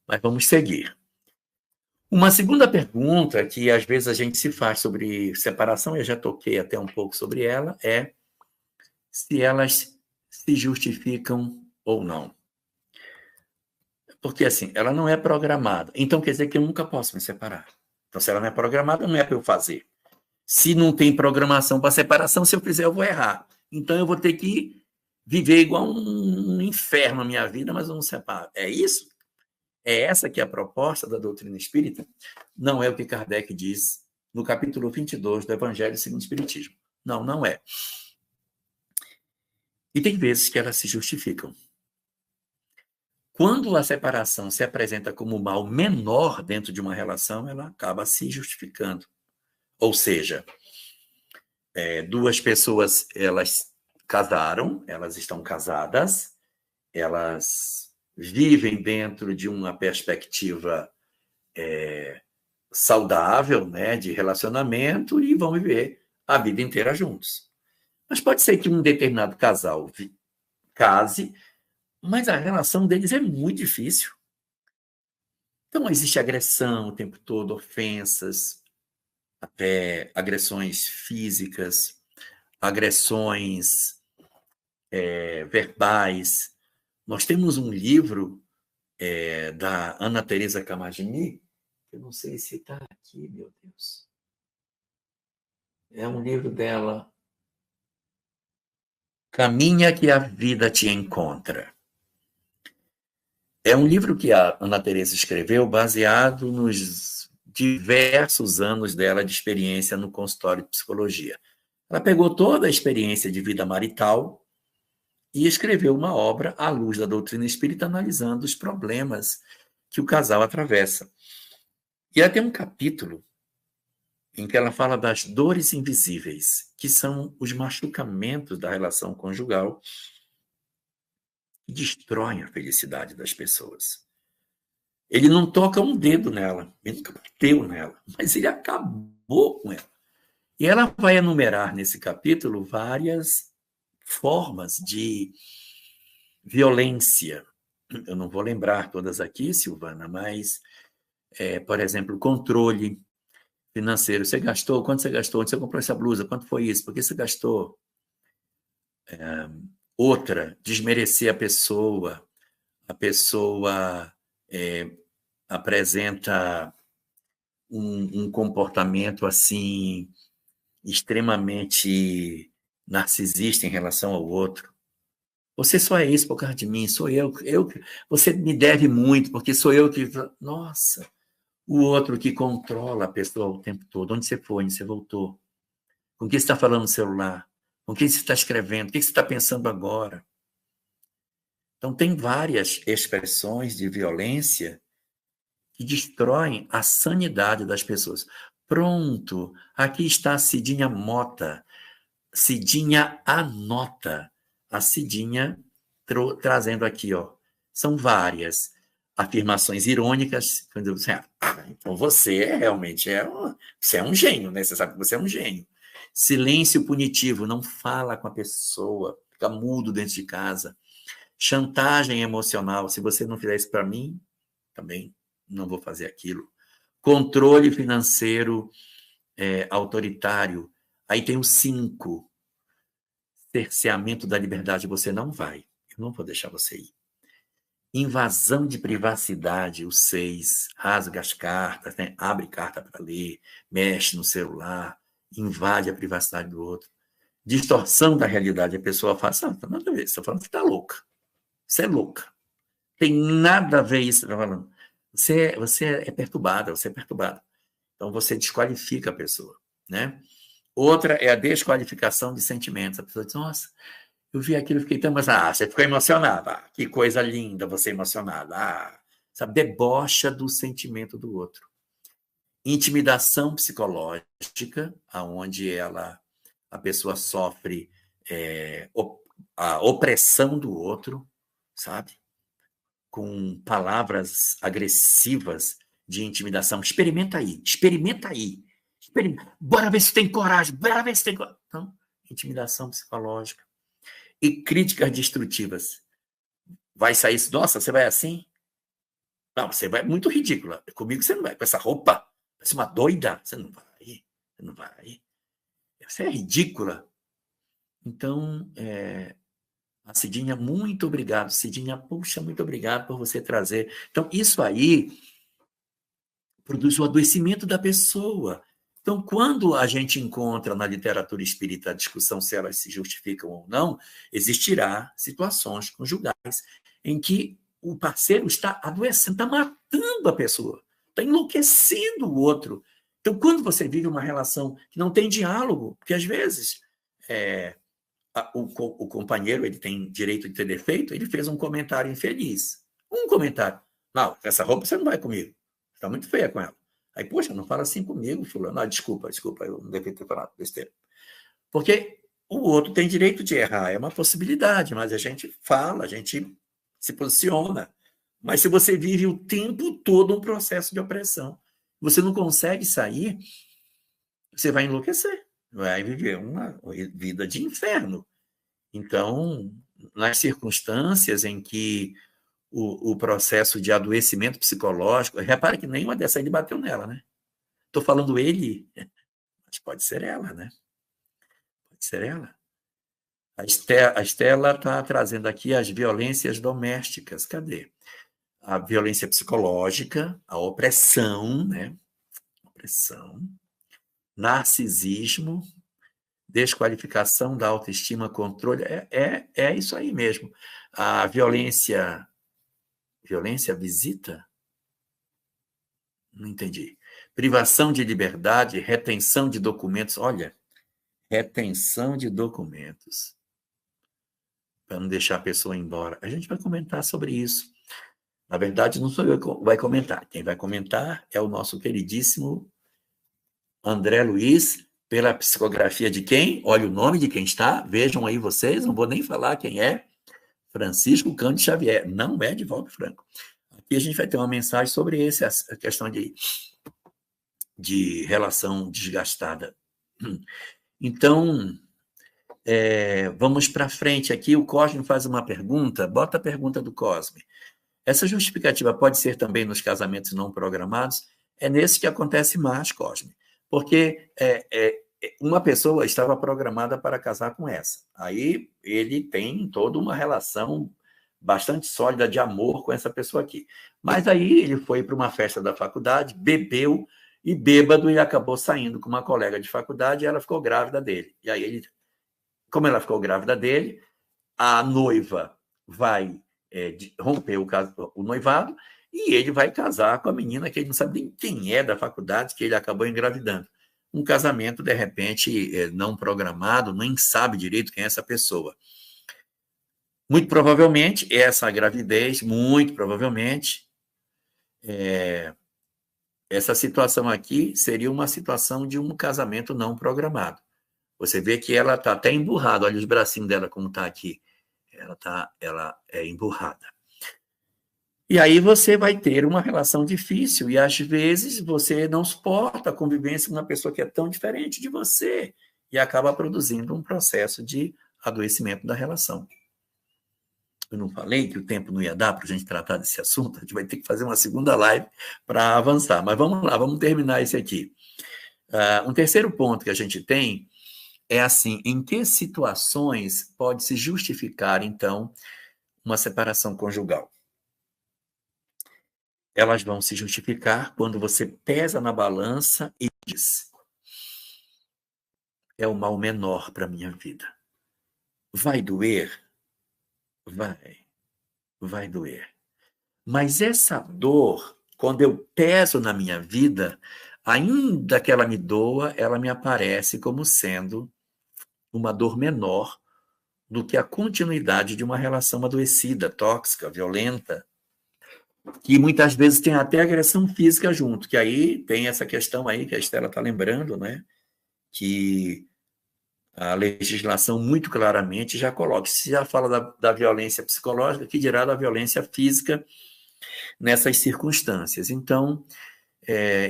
mas vamos seguir. Uma segunda pergunta que às vezes a gente se faz sobre separação, eu já toquei até um pouco sobre ela, é se elas se justificam ou não. Porque assim, ela não é programada, então quer dizer que eu nunca posso me separar. Então, se ela não é programada, não é para eu fazer. Se não tem programação para separação, se eu fizer, eu vou errar. Então, eu vou ter que viver igual um inferno na minha vida, mas eu não separo. É isso? É essa que é a proposta da doutrina espírita? Não é o que Kardec diz no capítulo 22 do Evangelho segundo o Espiritismo. Não, não é. E tem vezes que elas se justificam. Quando a separação se apresenta como mal menor dentro de uma relação, ela acaba se justificando. Ou seja, duas pessoas, elas casaram, elas estão casadas, elas vivem dentro de uma perspectiva saudável, né, de relacionamento e vão viver a vida inteira juntos. Mas pode ser que um determinado casal case, mas a relação deles é muito difícil. Então, existe agressão o tempo todo, ofensas, até agressões físicas, agressões verbais. Nós temos um livro da Ana Teresa Camagini, eu não sei se está aqui, meu Deus. É um livro dela, Caminha que a Vida Te Encontra. É um livro que a Ana Teresa escreveu baseado nos diversos anos dela de experiência no consultório de psicologia. Ela pegou toda a experiência de vida marital e escreveu uma obra à luz da doutrina espírita, analisando os problemas que o casal atravessa. E ela tem um capítulo em que ela fala das dores invisíveis, que são os machucamentos da relação conjugal que destroem a felicidade das pessoas. Ele não toca um dedo nela, ele nunca bateu nela, mas ele acabou com ela. E ela vai enumerar nesse capítulo várias formas de violência. Eu não vou lembrar todas aqui, Silvana, mas, por exemplo, controle financeiro. Você gastou? Quanto você gastou? Onde você comprou essa blusa? Quanto foi isso? Por que você gastou? Outra, desmerecer a pessoa apresenta um comportamento assim extremamente narcisista em relação ao outro. Você só é isso por causa de mim, sou eu, você me deve muito, porque sou eu que... Nossa, o outro que controla a pessoa o tempo todo. Onde você foi? Onde você voltou? Com quem você está falando no celular? Com quem você está escrevendo? O que você está pensando agora? Então, tem várias expressões de violência que destroem a sanidade das pessoas. Pronto, aqui está a Cidinha Mota. Cidinha anota. A Cidinha trazendo aqui, ó. São várias afirmações irônicas. Quando você, então você realmente você é um gênio, né? Você sabe que você é um gênio. Silêncio punitivo, não fala com a pessoa, fica mudo dentro de casa. Chantagem emocional, se você não fizer isso para mim, também não vou fazer aquilo. Controle financeiro autoritário. Aí tem o 5. Cerceamento da liberdade, você não vai. Eu não vou deixar você ir. Invasão de privacidade, o 6, rasga as cartas, né? Abre carta para ler, mexe no celular, invade a privacidade do outro. Distorção da realidade, a pessoa fala, não, tá nada a ver, você está falando que está louca. Você é louca. Tem nada a ver isso que você está falando. Você é perturbada, você é perturbada. Então, você desqualifica a pessoa, né? Outra é a desqualificação de sentimentos. A pessoa diz, nossa, eu vi aquilo, fiquei tão emocionada. Você ficou emocionada. Ah, que coisa linda você emocionada. Ah, sabe, debocha do sentimento do outro. Intimidação psicológica, aonde a pessoa sofre a opressão do outro, sabe? Com palavras agressivas de intimidação. Experimenta aí, experimenta aí. Bora ver se tem coragem, bora ver se tem coragem. Então, intimidação psicológica. E críticas destrutivas. Vai sair isso, nossa, você vai assim? Não, você vai muito ridícula. Comigo você não vai, com essa roupa, parece uma doida. Você não vai, você não vai. Você é ridícula. Então, a Cidinha, muito obrigado. Cidinha, puxa, muito obrigado por você trazer. Então, isso aí produz o adoecimento da pessoa. Então, quando a gente encontra na literatura espírita a discussão se elas se justificam ou não, existirá situações conjugais em que o parceiro está adoecendo, está matando a pessoa, está enlouquecendo o outro. Então, quando você vive uma relação que não tem diálogo, porque às vezes o companheiro ele tem direito de ter defeito, ele fez um comentário infeliz. Um comentário. Não, essa roupa você não vai comigo. Está muito feia com ela. Aí, poxa, não fala assim comigo, fulano. Ah, desculpa, eu não devia ter falado besteira. Porque o outro tem direito de errar, é uma possibilidade, mas a gente fala, a gente se posiciona. Mas se você vive o tempo todo um processo de opressão, você não consegue sair, você vai enlouquecer, vai viver uma vida de inferno. Então, nas circunstâncias em que o processo de adoecimento psicológico, repara que nenhuma dessa ele bateu nela, né? Estou falando ele, mas pode ser ela, né? Pode ser ela. A Estela está trazendo aqui as violências domésticas. Cadê? A violência psicológica, a opressão, né? Opressão, narcisismo, desqualificação da autoestima, controle. É isso aí mesmo. A violência visita? Não entendi. Privação de liberdade, retenção de documentos. Olha, retenção de documentos. Para não deixar a pessoa ir embora. A gente vai comentar sobre isso. Na verdade, não sou eu que vai comentar. Quem vai comentar é o nosso queridíssimo André Luiz, pela psicografia de quem? Olha o nome de quem está. Vejam aí vocês, não vou nem falar quem é. Francisco Cândido Xavier. Não é Divaldo Franco. Aqui a gente vai ter uma mensagem sobre a questão de relação desgastada. Então, vamos para frente aqui. O Cosme faz uma pergunta. Bota a pergunta do Cosme. Essa justificativa pode ser também nos casamentos não programados? É nesse que acontece mais, Cosme. Porque uma pessoa estava programada para casar com essa. Aí ele tem toda uma relação bastante sólida de amor com essa pessoa aqui. Mas aí ele foi para uma festa da faculdade, bebeu e bêbado e acabou saindo com uma colega de faculdade e ela ficou grávida dele. E aí como ela ficou grávida dele, a noiva vai romper o noivado e ele vai casar com a menina que ele não sabe nem quem é da faculdade, que ele acabou engravidando. Um casamento, de repente, não programado, nem sabe direito quem é essa pessoa. Muito provavelmente, essa gravidez, muito provavelmente, essa situação aqui seria uma situação de um casamento não programado. Você vê que ela está até emburrada, olha os bracinhos dela como está aqui. Ela é emburrada. E aí você vai ter uma relação difícil, e às vezes você não suporta a convivência com uma pessoa que é tão diferente de você, e acaba produzindo um processo de adoecimento da relação. Eu não falei que o tempo não ia dar para a gente tratar desse assunto, a gente vai ter que fazer uma segunda live para avançar, mas vamos lá, vamos terminar esse aqui. Um terceiro ponto que a gente tem é assim, em que situações pode se justificar, então, uma separação conjugal? Elas vão se justificar quando você pesa na balança e diz: é o mal menor para a minha vida. Vai doer? Vai doer. Mas essa dor, quando eu peso na minha vida, ainda que ela me doa, ela me aparece como sendo uma dor menor do que a continuidade de uma relação adoecida, tóxica, violenta, que muitas vezes tem até agressão física junto, que aí tem essa questão aí que a Estela está lembrando, né? Que a legislação muito claramente já coloca, se já fala da violência psicológica, que dirá da violência física nessas circunstâncias. Então,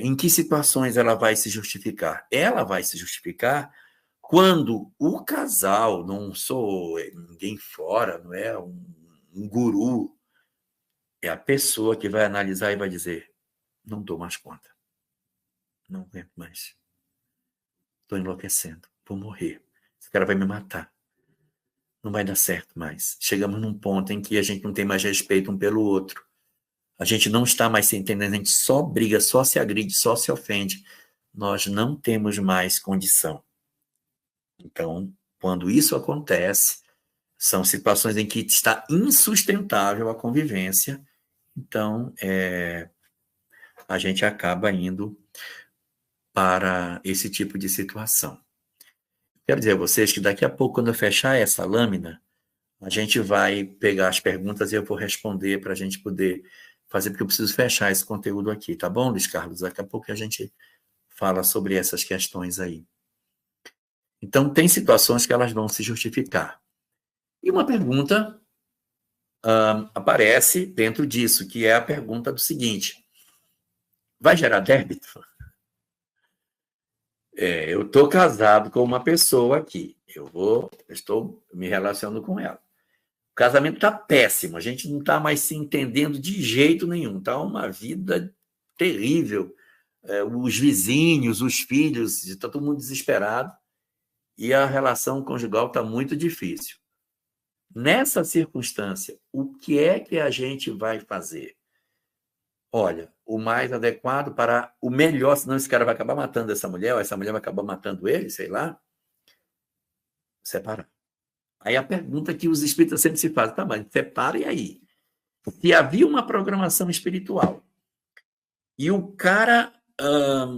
em que situações ela vai se justificar? Ela vai se justificar quando o casal, não sou ninguém fora, não é um guru, é a pessoa que vai analisar e vai dizer: não dou mais conta, não aguento mais, estou enlouquecendo, vou morrer, esse cara vai me matar, não vai dar certo mais. Chegamos num ponto em que a gente não tem mais respeito um pelo outro, a gente não está mais se entendendo, a gente só briga, só se agride, só se ofende, nós não temos mais condição. Então, quando isso acontece, são situações em que está insustentável a convivência, então a gente acaba indo para esse tipo de situação. Quero dizer a vocês que daqui a pouco, quando eu fechar essa lâmina, a gente vai pegar as perguntas e eu vou responder para a gente poder fazer, porque eu preciso fechar esse conteúdo aqui, tá bom, Luiz Carlos? Daqui a pouco a gente fala sobre essas questões aí. Então, tem situações que elas vão se justificar. E uma pergunta aparece dentro disso, que é a pergunta do seguinte: vai gerar débito? Eu estou casado com uma pessoa aqui, eu estou me relacionando com ela. O casamento está péssimo, a gente não está mais se entendendo de jeito nenhum, está uma vida terrível. Os vizinhos, os filhos, está todo mundo desesperado e a relação conjugal está muito difícil. Nessa circunstância, o que é que a gente vai fazer? Olha, o mais adequado para o melhor, senão esse cara vai acabar matando essa mulher, ou essa mulher vai acabar matando ele, sei lá, separar. Aí a pergunta que os espíritas sempre se fazem: tá, mas separa e aí? Se havia uma programação espiritual e o cara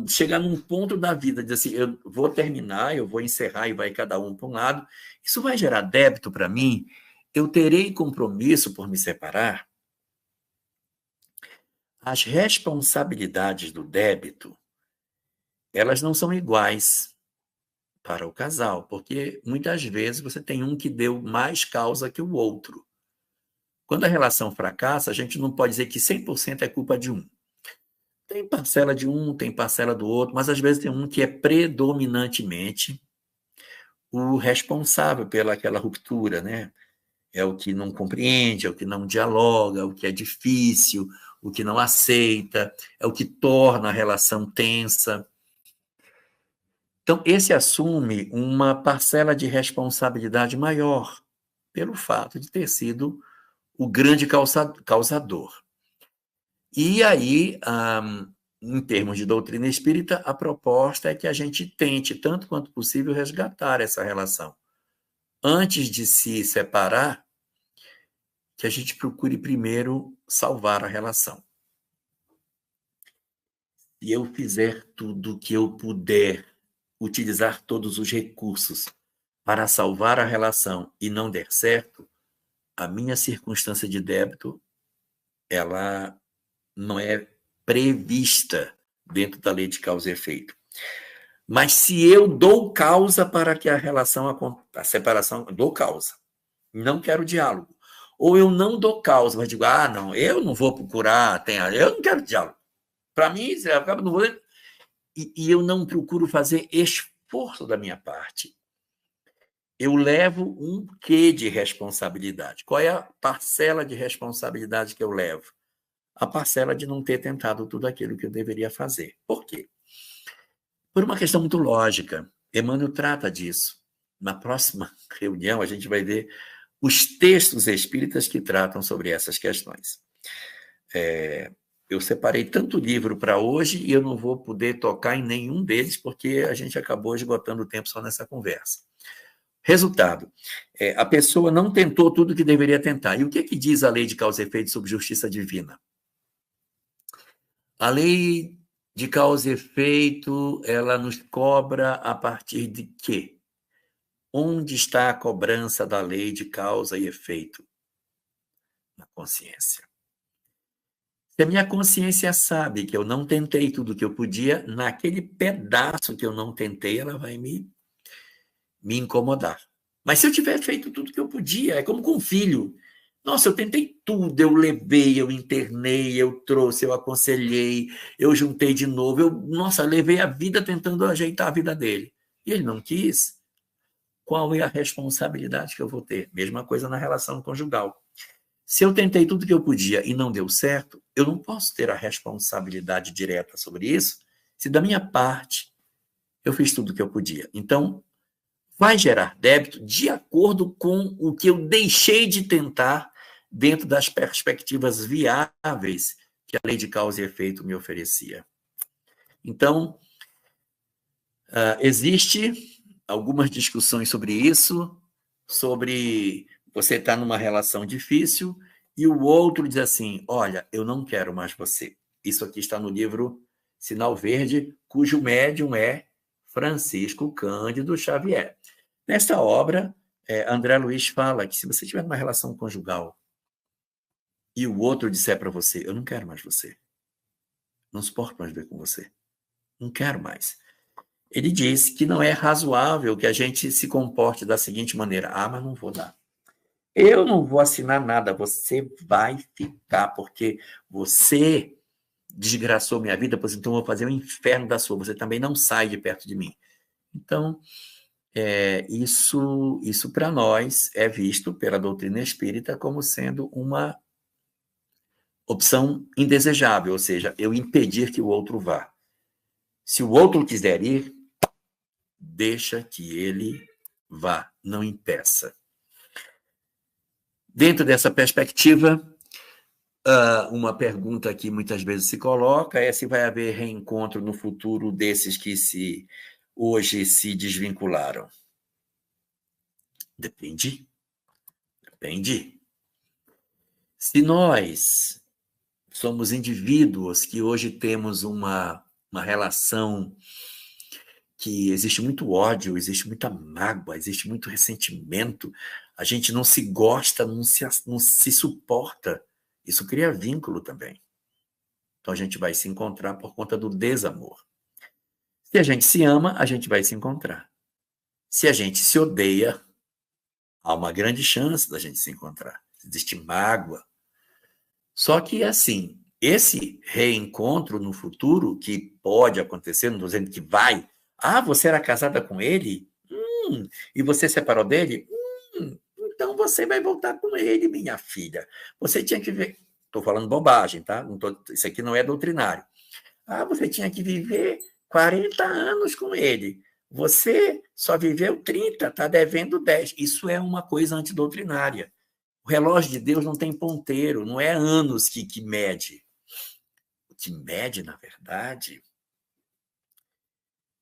chegar num ponto da vida, dizer assim: eu vou terminar, eu vou encerrar e vai cada um para um lado, isso vai gerar débito para mim? Eu terei compromisso por me separar? As responsabilidades do débito, elas não são iguais para o casal, porque muitas vezes você tem um que deu mais causa que o outro. Quando a relação fracassa, a gente não pode dizer que 100% é culpa de um. Tem parcela de um, tem parcela do outro, mas às vezes tem um que é predominantemente o responsável pelaquela ruptura, né? É o que não compreende, é o que não dialoga, é o que é difícil, o que não aceita, é o que torna a relação tensa. Então, esse assume uma parcela de responsabilidade maior, pelo fato de ter sido o grande causador. E aí, em termos de doutrina espírita, a proposta é que a gente tente, tanto quanto possível, resgatar essa relação. Antes de se separar, que a gente procure primeiro salvar a relação. Se eu fizer tudo o que eu puder, utilizar todos os recursos para salvar a relação e não der certo, a minha circunstância de débito, ela não é prevista dentro da lei de causa e efeito. Mas se eu dou causa para que a separação, dou causa, não quero diálogo. Ou eu não dou causa, mas digo: não, eu não vou procurar, eu não quero diálogo. Para mim, você acaba não vou. E eu não procuro fazer esforço da minha parte. Eu levo um quê de responsabilidade. Qual é a parcela de responsabilidade que eu levo? A parcela de não ter tentado tudo aquilo que eu deveria fazer. Por quê? Por uma questão muito lógica. Emmanuel trata disso. na próxima reunião, a gente vai ver os textos espíritas que tratam sobre essas questões. Eu separei tanto livro para hoje e eu não vou poder tocar em nenhum deles, porque a gente acabou esgotando o tempo só nessa conversa. Resultado, a pessoa não tentou tudo que deveria tentar. E o que diz a lei de causa e efeito sobre justiça divina? A lei de causa e efeito, ela nos cobra a partir de quê? Onde está a cobrança da lei de causa e efeito? Na consciência. Se a minha consciência sabe que eu não tentei tudo que eu podia, naquele pedaço que eu não tentei, ela vai me incomodar. Mas se eu tiver feito tudo que eu podia, é como com um filho. Nossa, eu tentei tudo, eu levei, eu internei, eu trouxe, eu aconselhei, eu juntei de novo, nossa, levei a vida tentando ajeitar a vida dele. E ele não quis. Qual é a responsabilidade que eu vou ter? Mesma coisa na relação conjugal. Se eu tentei tudo que eu podia e não deu certo, eu não posso ter a responsabilidade direta sobre isso, se da minha parte eu fiz tudo que eu podia. Então, vai gerar débito de acordo com o que eu deixei de tentar dentro das perspectivas viáveis que a lei de causa e efeito me oferecia. Então, existe algumas discussões sobre isso, sobre você estar numa relação difícil e o outro diz assim, olha, eu não quero mais você. Isso aqui está no livro Sinal Verde, cujo médium é Francisco Cândido Xavier. Nesta obra, André Luiz fala que se você tiver uma relação conjugal e o outro disser para você, eu não quero mais você, não suporto mais ver com você, não quero mais. Ele diz que não é razoável que a gente se comporte da seguinte maneira, mas não vou dar. Eu não vou assinar nada, você vai ficar, porque você desgraçou minha vida, pois então eu vou fazer o inferno da sua, você também não sai de perto de mim. Então, isso para nós é visto pela doutrina espírita como sendo uma opção indesejável, ou seja, eu impedir que o outro vá. Se o outro quiser ir, deixa que ele vá, não impeça. Dentro dessa perspectiva, uma pergunta que muitas vezes se coloca é se vai haver reencontro no futuro desses que hoje se desvincularam. Depende. Se nós somos indivíduos que hoje temos uma relação que existe muito ódio, existe muita mágoa, existe muito ressentimento, a gente não se gosta, não se suporta. Isso cria vínculo também. Então a gente vai se encontrar por conta do desamor. Se a gente se ama, a gente vai se encontrar. Se a gente se odeia, há uma grande chance da gente se encontrar. Existe mágoa. Só que, assim, esse reencontro no futuro, que pode acontecer, não estou dizendo que vai. Você era casada com ele? E você separou dele? Então você vai voltar com ele, minha filha. Você tinha que ver. Estou falando bobagem, tá? Isso aqui não é doutrinário. Você tinha que viver 40 anos com ele. Você só viveu 30, está devendo 10. Isso é uma coisa antidoutrinária. O relógio de Deus não tem ponteiro, não é anos que mede. O que mede, na verdade,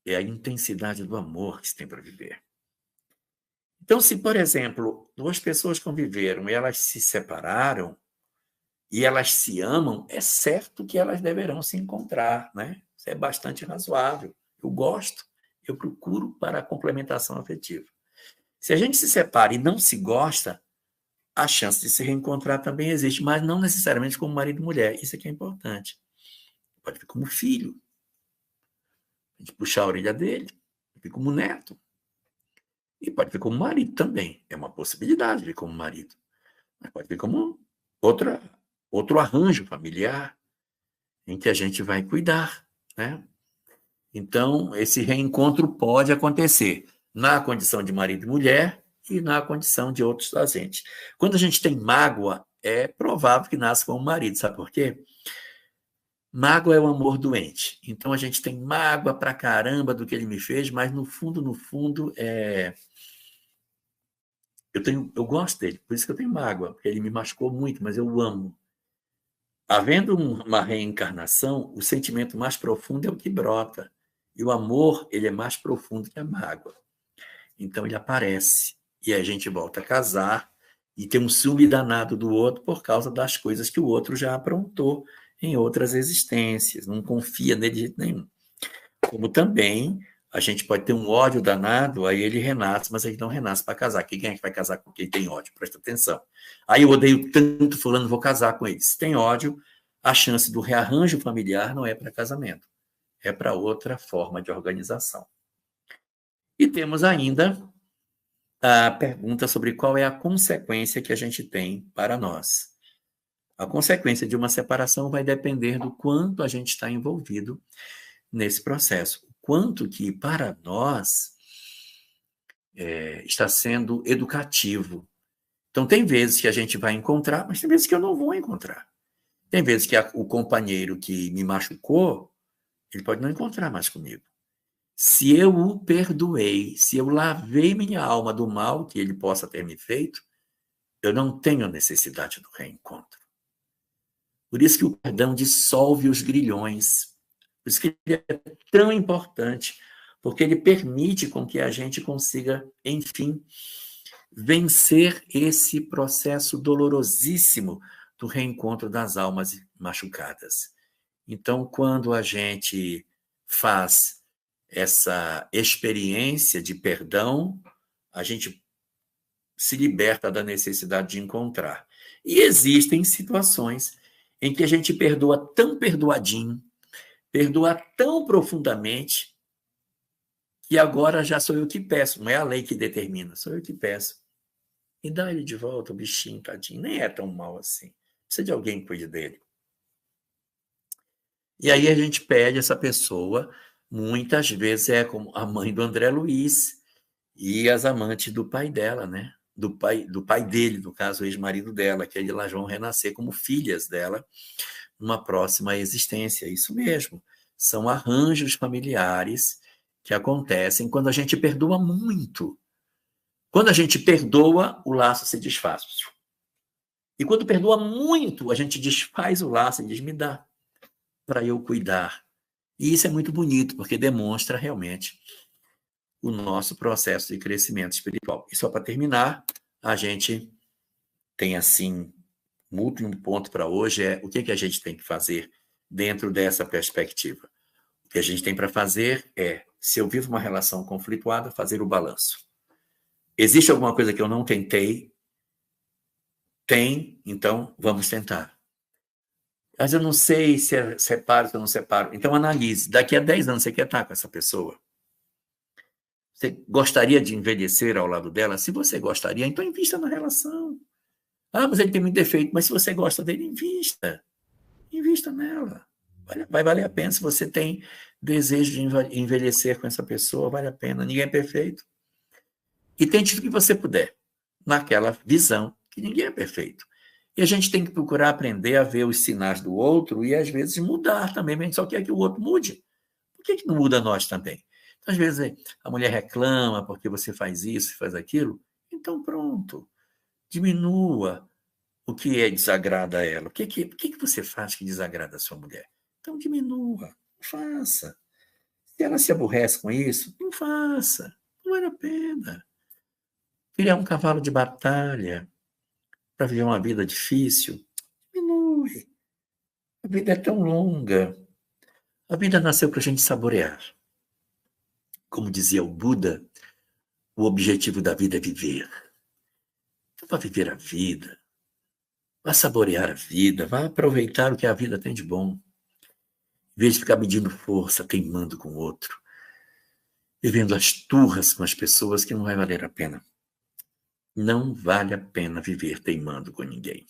é a intensidade do amor que se tem para viver. Então, se, por exemplo, duas pessoas conviveram e elas se separaram e elas se amam, é certo que elas deverão se encontrar, né? Isso é bastante razoável. Eu gosto, eu procuro para a complementação afetiva. Se a gente se separa e não se gosta, a chance de se reencontrar também existe, mas não necessariamente como marido e mulher. Isso aqui é importante. Pode vir como filho. A gente puxar a orelha dele. Pode vir como neto. E pode vir como marido também. É uma possibilidade de vir como marido. Mas pode vir como outro arranjo familiar em que a gente vai cuidar, né? Então, esse reencontro pode acontecer na condição de marido e mulher e na condição de outros agentes. Quando a gente tem mágoa, é provável que nasça como marido, sabe por quê? Mágoa é o amor doente. Então, a gente tem mágoa pra caramba do que ele me fez, mas no fundo, Eu gosto dele, por isso que eu tenho mágoa, porque ele me machucou muito, mas eu o amo. Havendo uma reencarnação, o sentimento mais profundo é o que brota. E o amor, ele é mais profundo que a mágoa. Então ele aparece. E a gente volta a casar e tem um ciúme danado do outro por causa das coisas que o outro já aprontou em outras existências. Não confia nele de jeito nenhum. Como também a gente pode ter um ódio danado, aí ele renasce, mas ele não renasce para casar. Quem é que vai casar com quem tem ódio? Presta atenção. Aí eu odeio tanto fulano, vou casar com ele. Se tem ódio, a chance do rearranjo familiar não é para casamento, é para outra forma de organização. E temos ainda a pergunta sobre qual é a consequência que a gente tem para nós. A consequência de uma separação vai depender do quanto a gente está envolvido nesse processo. O quanto que, para nós, está sendo educativo. Então, tem vezes que a gente vai encontrar, mas tem vezes que eu não vou encontrar. Tem vezes que o companheiro que me machucou, ele pode não encontrar mais comigo. Se eu o perdoei, se eu lavei minha alma do mal que ele possa ter me feito, eu não tenho necessidade do reencontro. Por isso que o perdão dissolve os grilhões. Por isso que ele é tão importante, porque ele permite com que a gente consiga, enfim, vencer esse processo dolorosíssimo do reencontro das almas machucadas. Então, quando a gente faz essa experiência de perdão, a gente se liberta da necessidade de encontrar. E existem situações em que a gente perdoa tão perdoadinho, perdoa tão profundamente, que agora já sou eu que peço, não é a lei que determina, sou eu que peço. E dá ele de volta, o bichinho, tadinho, nem é tão mal assim. Precisa de alguém que cuide dele. E aí a gente pede essa pessoa, muitas vezes é como a mãe do André Luiz e as amantes do pai dela, né? Do pai dele, no caso, o ex-marido dela, que elas vão renascer como filhas dela numa próxima existência. Isso mesmo. São arranjos familiares que acontecem quando a gente perdoa muito. Quando a gente perdoa, o laço se desfaz. E quando perdoa muito, a gente desfaz o laço e diz, me dá para eu cuidar. E isso é muito bonito, porque demonstra realmente o nosso processo de crescimento espiritual. E só para terminar, a gente tem assim, um último ponto para hoje é o que a gente tem que fazer dentro dessa perspectiva. O que a gente tem para fazer é, se eu vivo uma relação conflituada, fazer o balanço. Existe alguma coisa que eu não tentei? Tem, então vamos tentar. Mas eu não sei se separo, se eu não separo. Então analise. Daqui a 10 anos você quer estar com essa pessoa? Você gostaria de envelhecer ao lado dela? Se você gostaria, então invista na relação. Ah, mas ele tem muito defeito. Mas se você gosta dele, invista. Invista nela. Vai valer a pena. Se você tem desejo de envelhecer com essa pessoa, vale a pena. Ninguém é perfeito. E tente o que você puder, naquela visão que ninguém é perfeito. E a gente tem que procurar aprender a ver os sinais do outro e, às vezes, mudar também. A gente só quer que o outro mude. Por que não muda nós também? Então, às vezes, a mulher reclama porque você faz isso, faz aquilo. Então, pronto. Diminua o que desagrada a ela. O que você faz que desagrada a sua mulher? Então, diminua. Faça. Se ela se aborrece com isso, não faça. Não vale a pena. Criar um cavalo de batalha para viver uma vida difícil, diminui. A vida é tão longa. A vida nasceu para a gente saborear. Como dizia o Buda, o objetivo da vida é viver. Então, vá viver a vida. Vá saborear a vida. Vá aproveitar o que a vida tem de bom. Em vez de ficar medindo força, teimando com o outro. Vivendo as turras com as pessoas que não vai valer a pena. Não vale a pena viver teimando com ninguém.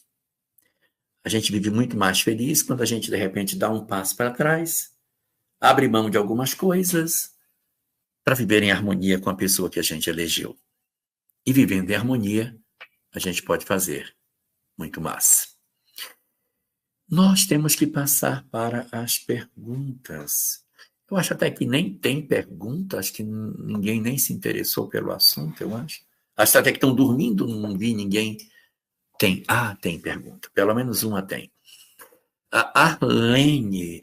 A gente vive muito mais feliz quando a gente, de repente, dá um passo para trás, abre mão de algumas coisas para viver em harmonia com a pessoa que a gente elegeu. E vivendo em harmonia, a gente pode fazer muito mais. Nós temos que passar para as perguntas. Eu acho até que nem tem pergunta, acho que ninguém nem se interessou pelo assunto, eu acho. Acho até que estão dormindo, não vi ninguém. Tem. Ah, tem pergunta. Pelo menos uma tem. A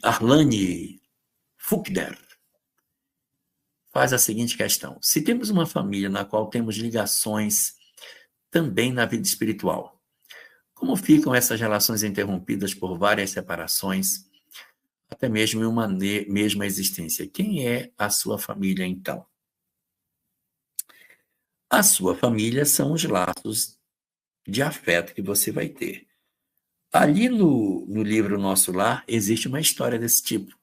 Arlane Fuchner faz a seguinte questão. Se temos uma família na qual temos ligações também na vida espiritual, como ficam essas relações interrompidas por várias separações, até mesmo em uma mesma existência? Quem é a sua família, então? A sua família são os laços de afeto que você vai ter. Ali no livro Nosso Lar, existe uma história desse tipo.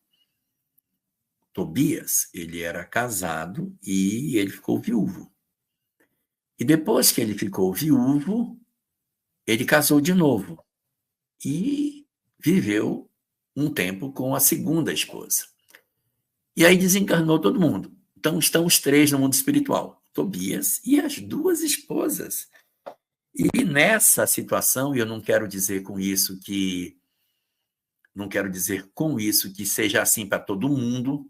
Tobias, ele era casado e ele ficou viúvo. E depois que ele ficou viúvo, ele casou de novo e viveu um tempo com a segunda esposa. E aí desencarnou todo mundo. Então estão os três no mundo espiritual, Tobias e as duas esposas. E nessa situação, e eu não quero dizer com isso que seja assim para todo mundo,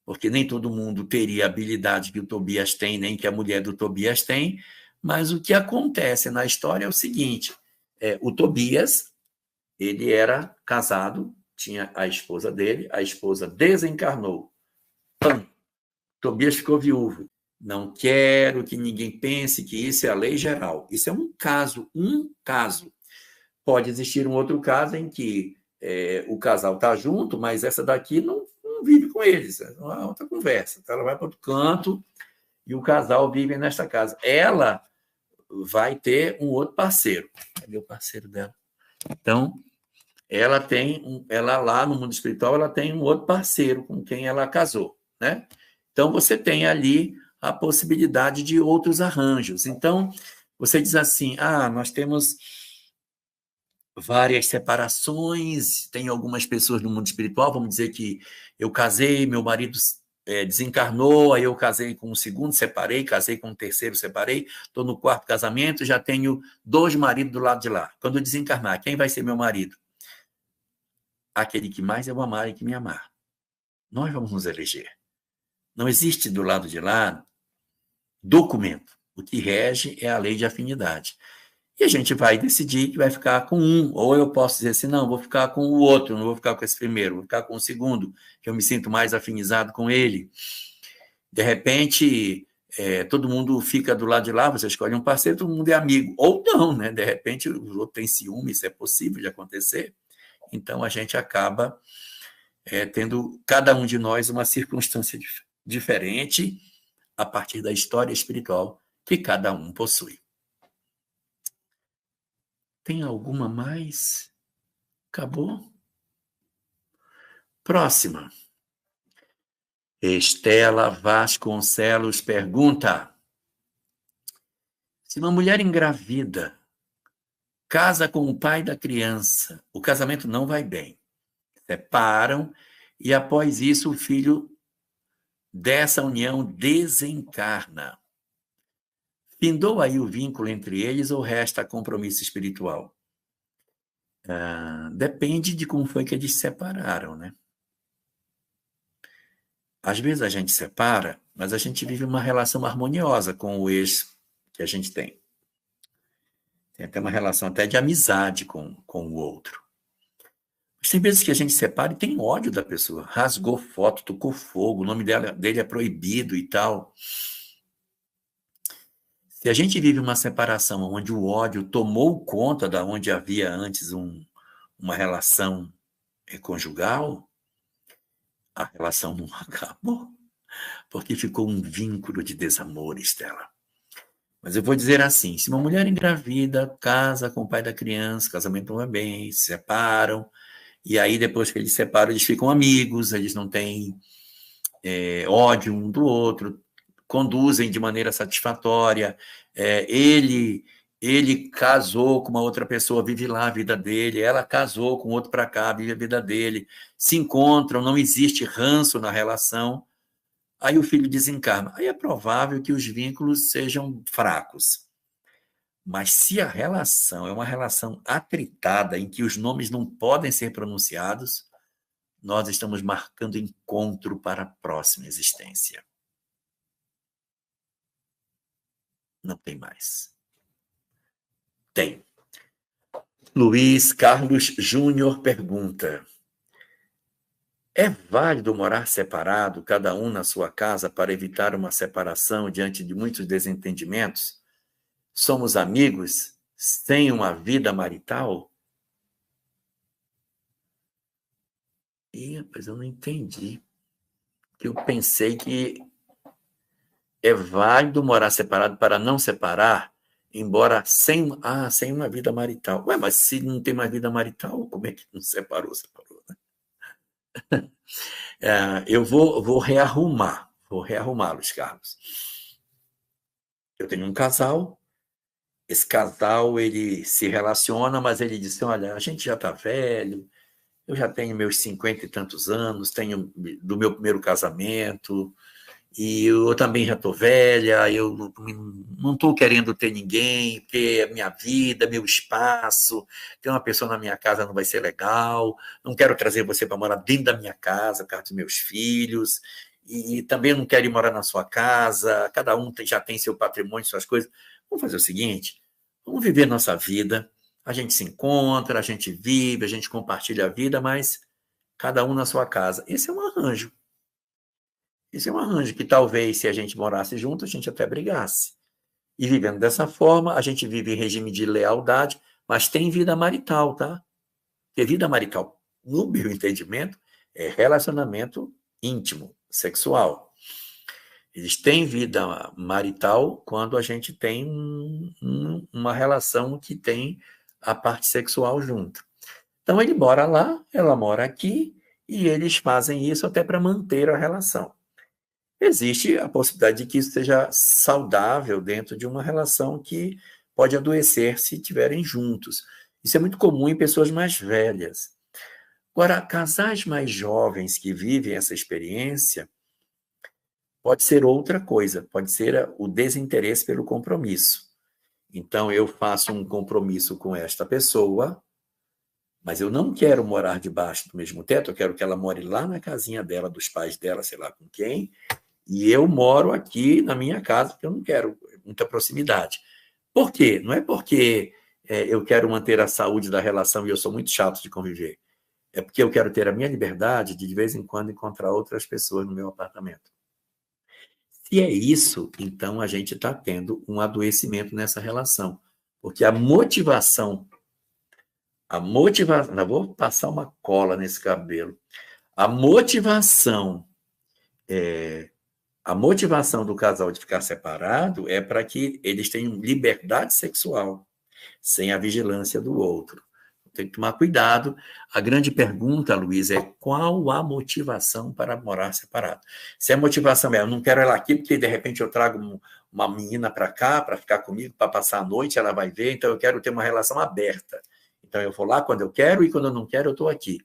porque nem todo mundo teria a habilidade que o Tobias tem, nem que a mulher do Tobias tem, mas o que acontece na história é o seguinte, o Tobias, ele era casado, tinha a esposa dele, a esposa desencarnou, pam, Tobias ficou viúvo. Não quero que ninguém pense que isso é a lei geral. Isso é um caso, um caso. Pode existir um outro caso em que o casal está junto, mas essa daqui não vive com eles. É uma outra conversa. Então, ela vai para outro canto e o casal vive nesta casa. Ela vai ter um outro parceiro. Cadê o parceiro dela? Então, ela lá no mundo espiritual, ela tem um outro parceiro com quem ela casou, né? Então, você tem ali a possibilidade de outros arranjos. Então, você diz assim, nós temos várias separações, tem algumas pessoas no mundo espiritual, vamos dizer que eu casei, meu marido desencarnou, aí eu casei com um segundo, separei, casei com um terceiro, separei, estou no quarto casamento, já tenho 2 maridos do lado de lá. Quando eu desencarnar, quem vai ser meu marido? Aquele que mais eu amar e que me amar. Nós vamos nos eleger. Não existe do lado de lá documento. O que rege é a lei de afinidade. E a gente vai decidir que vai ficar com um. Ou eu posso dizer assim, não, vou ficar com o outro, não vou ficar com esse primeiro, vou ficar com o segundo, que eu me sinto mais afinizado com ele. De repente, todo mundo fica do lado de lá, você escolhe um parceiro, todo mundo é amigo. Ou não, né? De repente, o outro tem ciúme, isso é possível de acontecer. Então, a gente acaba tendo, cada um de nós, uma circunstância diferente a partir da história espiritual que cada um possui. Tem alguma mais? Acabou? Próxima. Estela Vasconcelos pergunta: se uma mulher engravida casa com o pai da criança, o casamento não vai bem. Separam e após isso o filho dessa união desencarna. Findou aí o vínculo entre eles ou resta compromisso espiritual? Depende de como foi que eles se separaram, né? Às vezes a gente separa, mas a gente vive uma relação harmoniosa com o ex que a gente tem. Tem até uma relação até de amizade com o outro. Mas tem vezes que a gente separa e tem ódio da pessoa. Rasgou foto, tocou fogo, o nome dele é proibido e tal. Se a gente vive uma separação onde o ódio tomou conta da onde havia antes uma relação conjugal, a relação não acabou, porque ficou um vínculo de desamores dela. Mas eu vou dizer assim, se uma mulher engravida, casa com o pai da criança, casamento não vai bem, se separam, e aí depois que eles se separam, eles ficam amigos, eles não têm ódio um do outro, conduzem de maneira satisfatória, ele casou com uma outra pessoa, vive lá a vida dele, ela casou com outro para cá, vive a vida dele, se encontram, não existe ranço na relação, aí o filho desencarna. Aí é provável que os vínculos sejam fracos. Mas se a relação é uma relação atritada, em que os nomes não podem ser pronunciados, nós estamos marcando encontro para a próxima existência. Não tem mais. Tem. Luiz Carlos Júnior pergunta: é válido morar separado, cada um na sua casa, para evitar uma separação diante de muitos desentendimentos? Somos amigos sem uma vida marital? Rapaz, eu não entendi. Eu pensei que é válido morar separado para não separar, embora sem uma vida marital. Ué, mas se não tem mais vida marital, como é que não separou? Separou, né? Eu vou rearrumá-los, Carlos. Eu tenho um casal, esse casal, ele se relaciona, mas ele disse, olha, a gente já está velho, eu já tenho meus 50 e tantos anos, tenho do meu primeiro casamento, e eu também já estou velha, eu não estou querendo ter ninguém, porque é minha vida, meu espaço, ter uma pessoa na minha casa não vai ser legal, não quero trazer você para morar dentro da minha casa, por causa dos meus filhos, e também não quero ir morar na sua casa, cada um já tem seu patrimônio, suas coisas. Vamos fazer o seguinte, vamos viver nossa vida, a gente se encontra, a gente vive, a gente compartilha a vida, mas cada um na sua casa. Esse é um arranjo. Isso é um arranjo que talvez, se a gente morasse junto, a gente até brigasse. E vivendo dessa forma, a gente vive em regime de lealdade, mas tem vida marital, tá? Porque vida marital, no meu entendimento, é relacionamento íntimo, sexual. Eles têm vida marital quando a gente tem uma relação que tem a parte sexual junto. Então, ele mora lá, ela mora aqui, e eles fazem isso até para manter a relação. Existe a possibilidade de que isso seja saudável dentro de uma relação que pode adoecer se estiverem juntos. Isso é muito comum em pessoas mais velhas. Agora, casais mais jovens que vivem essa experiência, pode ser outra coisa, pode ser o desinteresse pelo compromisso. Então, eu faço um compromisso com esta pessoa, mas eu não quero morar debaixo do mesmo teto, eu quero que ela more lá na casinha dela, dos pais dela, sei lá com quem, e eu moro aqui na minha casa, porque eu não quero muita proximidade. Por quê? Não é porque eu quero manter a saúde da relação e eu sou muito chato de conviver. É porque eu quero ter a minha liberdade de vez em quando, encontrar outras pessoas no meu apartamento. Se é isso, então a gente está tendo um adoecimento nessa relação. Porque vou passar uma cola nesse cabelo. A motivação do casal de ficar separado é para que eles tenham liberdade sexual, sem a vigilância do outro. Tem que tomar cuidado. A grande pergunta, Luiz, é qual a motivação para morar separado? Se a motivação é, eu não quero ela aqui, porque de repente eu trago uma menina para cá, para ficar comigo, para passar a noite, ela vai ver, então eu quero ter uma relação aberta. Então eu vou lá quando eu quero e quando eu não quero eu estou aqui.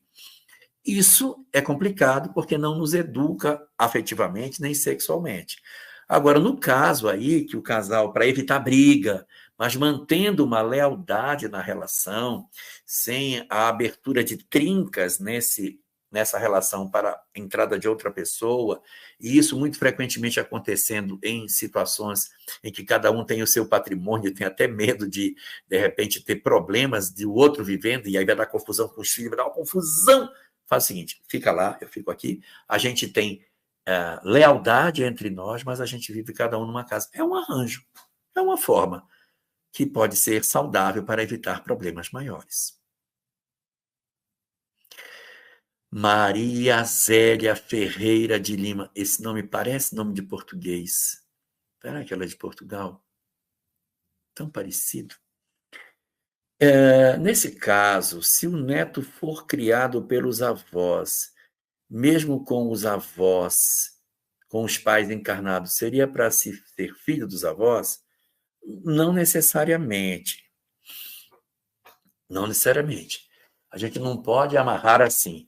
Isso é complicado porque não nos educa afetivamente nem sexualmente. Agora, no caso aí, que o casal, para evitar briga, mas mantendo uma lealdade na relação, sem a abertura de trincas nessa relação para a entrada de outra pessoa, e isso muito frequentemente acontecendo em situações em que cada um tem o seu patrimônio, tem até medo de repente, ter problemas de o outro vivendo, e aí vai dar confusão com os filhos, vai dar uma confusão. Faz o seguinte, fica lá, eu fico aqui, a gente tem lealdade entre nós, mas a gente vive cada um numa casa. É um arranjo, é uma forma que pode ser saudável para evitar problemas maiores. Maria Zélia Ferreira de Lima. Esse nome parece nome de português. Será que ela é de Portugal? Tão parecido. Nesse caso, se o neto for criado pelos avós, mesmo com os avós, com os pais encarnados, seria para se ser filho dos avós? Não necessariamente. Não necessariamente. A gente não pode amarrar assim.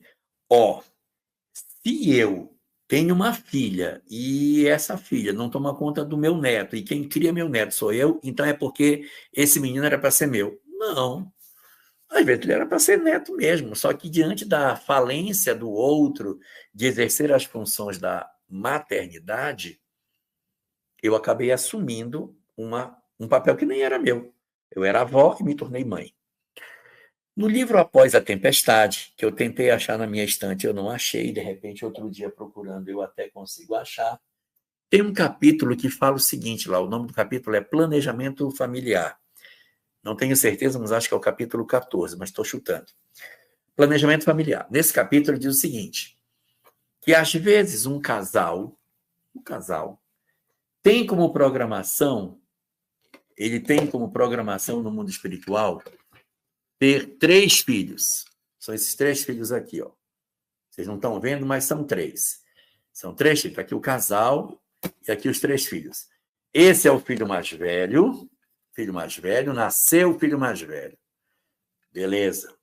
Se eu tenho uma filha e essa filha não toma conta do meu neto e quem cria meu neto sou eu, então é porque esse menino era para ser meu. Não. Às vezes ele era para ser neto mesmo, só que diante da falência do outro de exercer as funções da maternidade, eu acabei assumindo uma um papel que nem era meu. Eu era avó e me tornei mãe. No livro Após a Tempestade, que eu tentei achar na minha estante, eu não achei, de repente, outro dia procurando, eu até consigo achar. Tem um capítulo que fala o seguinte lá, o nome do capítulo é Planejamento Familiar. Não tenho certeza, mas acho que é o capítulo 14, mas estou chutando. Planejamento familiar. Nesse capítulo diz o seguinte, que às vezes um casal tem como programação, ele tem como programação no mundo espiritual ter 3 filhos. São esses 3 filhos aqui, ó. Vocês não estão vendo, mas são 3. São 3 filhos. Aqui o casal e aqui os 3 filhos. Esse é o filho mais velho, nasceu o filho mais velho. Beleza.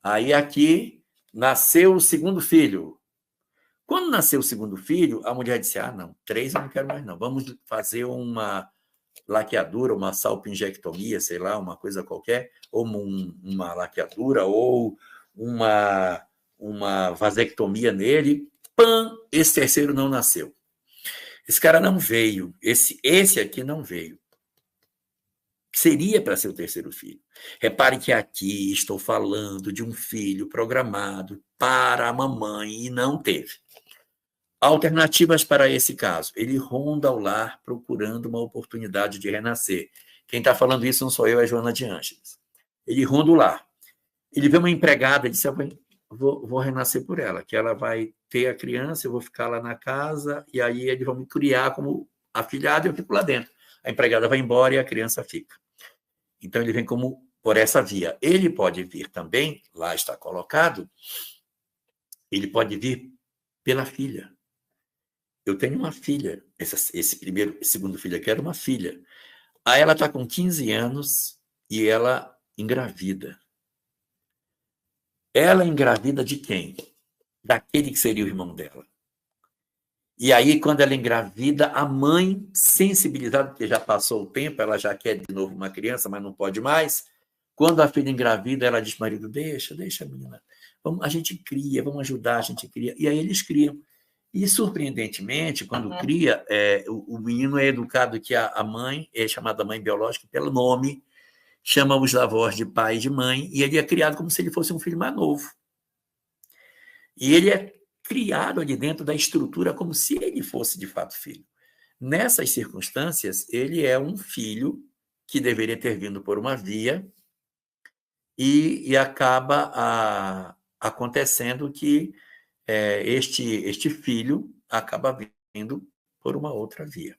Aí aqui nasceu o segundo filho. Quando nasceu o segundo filho, a mulher disse, não, 3 eu não quero mais não. Vamos fazer uma laqueadura, uma salpingectomia, sei lá, uma coisa qualquer, ou uma laqueadura, ou uma vasectomia nele. Pã! Esse terceiro não nasceu. Esse cara não veio. Esse aqui não veio. Seria para ser o terceiro filho. Repare que aqui estou falando de um filho programado para a mamãe e não teve. Alternativas para esse caso. Ele ronda o lar procurando uma oportunidade de renascer. Quem está falando isso não sou eu, é Joana de Ângeles. Ele ronda o lar. Ele vê uma empregada e disse, vou renascer por ela, que ela vai ter a criança, eu vou ficar lá na casa, e aí eles vão me criar como afilhado e eu fico lá dentro. A empregada vai embora e a criança fica. Então, ele vem como por essa via. Ele pode vir também, lá está colocado, ele pode vir pela filha. Eu tenho uma filha, esse segundo filho aqui era uma filha. Aí ela está com 15 anos e ela engravida. Ela engravida de quem? Daquele que seria o irmão dela. E aí, quando ela engravida, a mãe, sensibilizada, porque já passou o tempo, ela já quer de novo uma criança, mas não pode mais. Quando a filha engravida, ela diz, marido, deixa a menina. A gente cria, vamos ajudar, a gente cria. E aí eles criam. E, surpreendentemente, quando cria, o menino é educado que a mãe, é chamada mãe biológica pelo nome, chama os avós de pai e de mãe, e ele é criado como se ele fosse um filho mais novo. E ele é criado ali dentro da estrutura como se ele fosse, de fato, filho. Nessas circunstâncias, ele é um filho que deveria ter vindo por uma via e acaba acontecendo que este filho acaba vindo por uma outra via.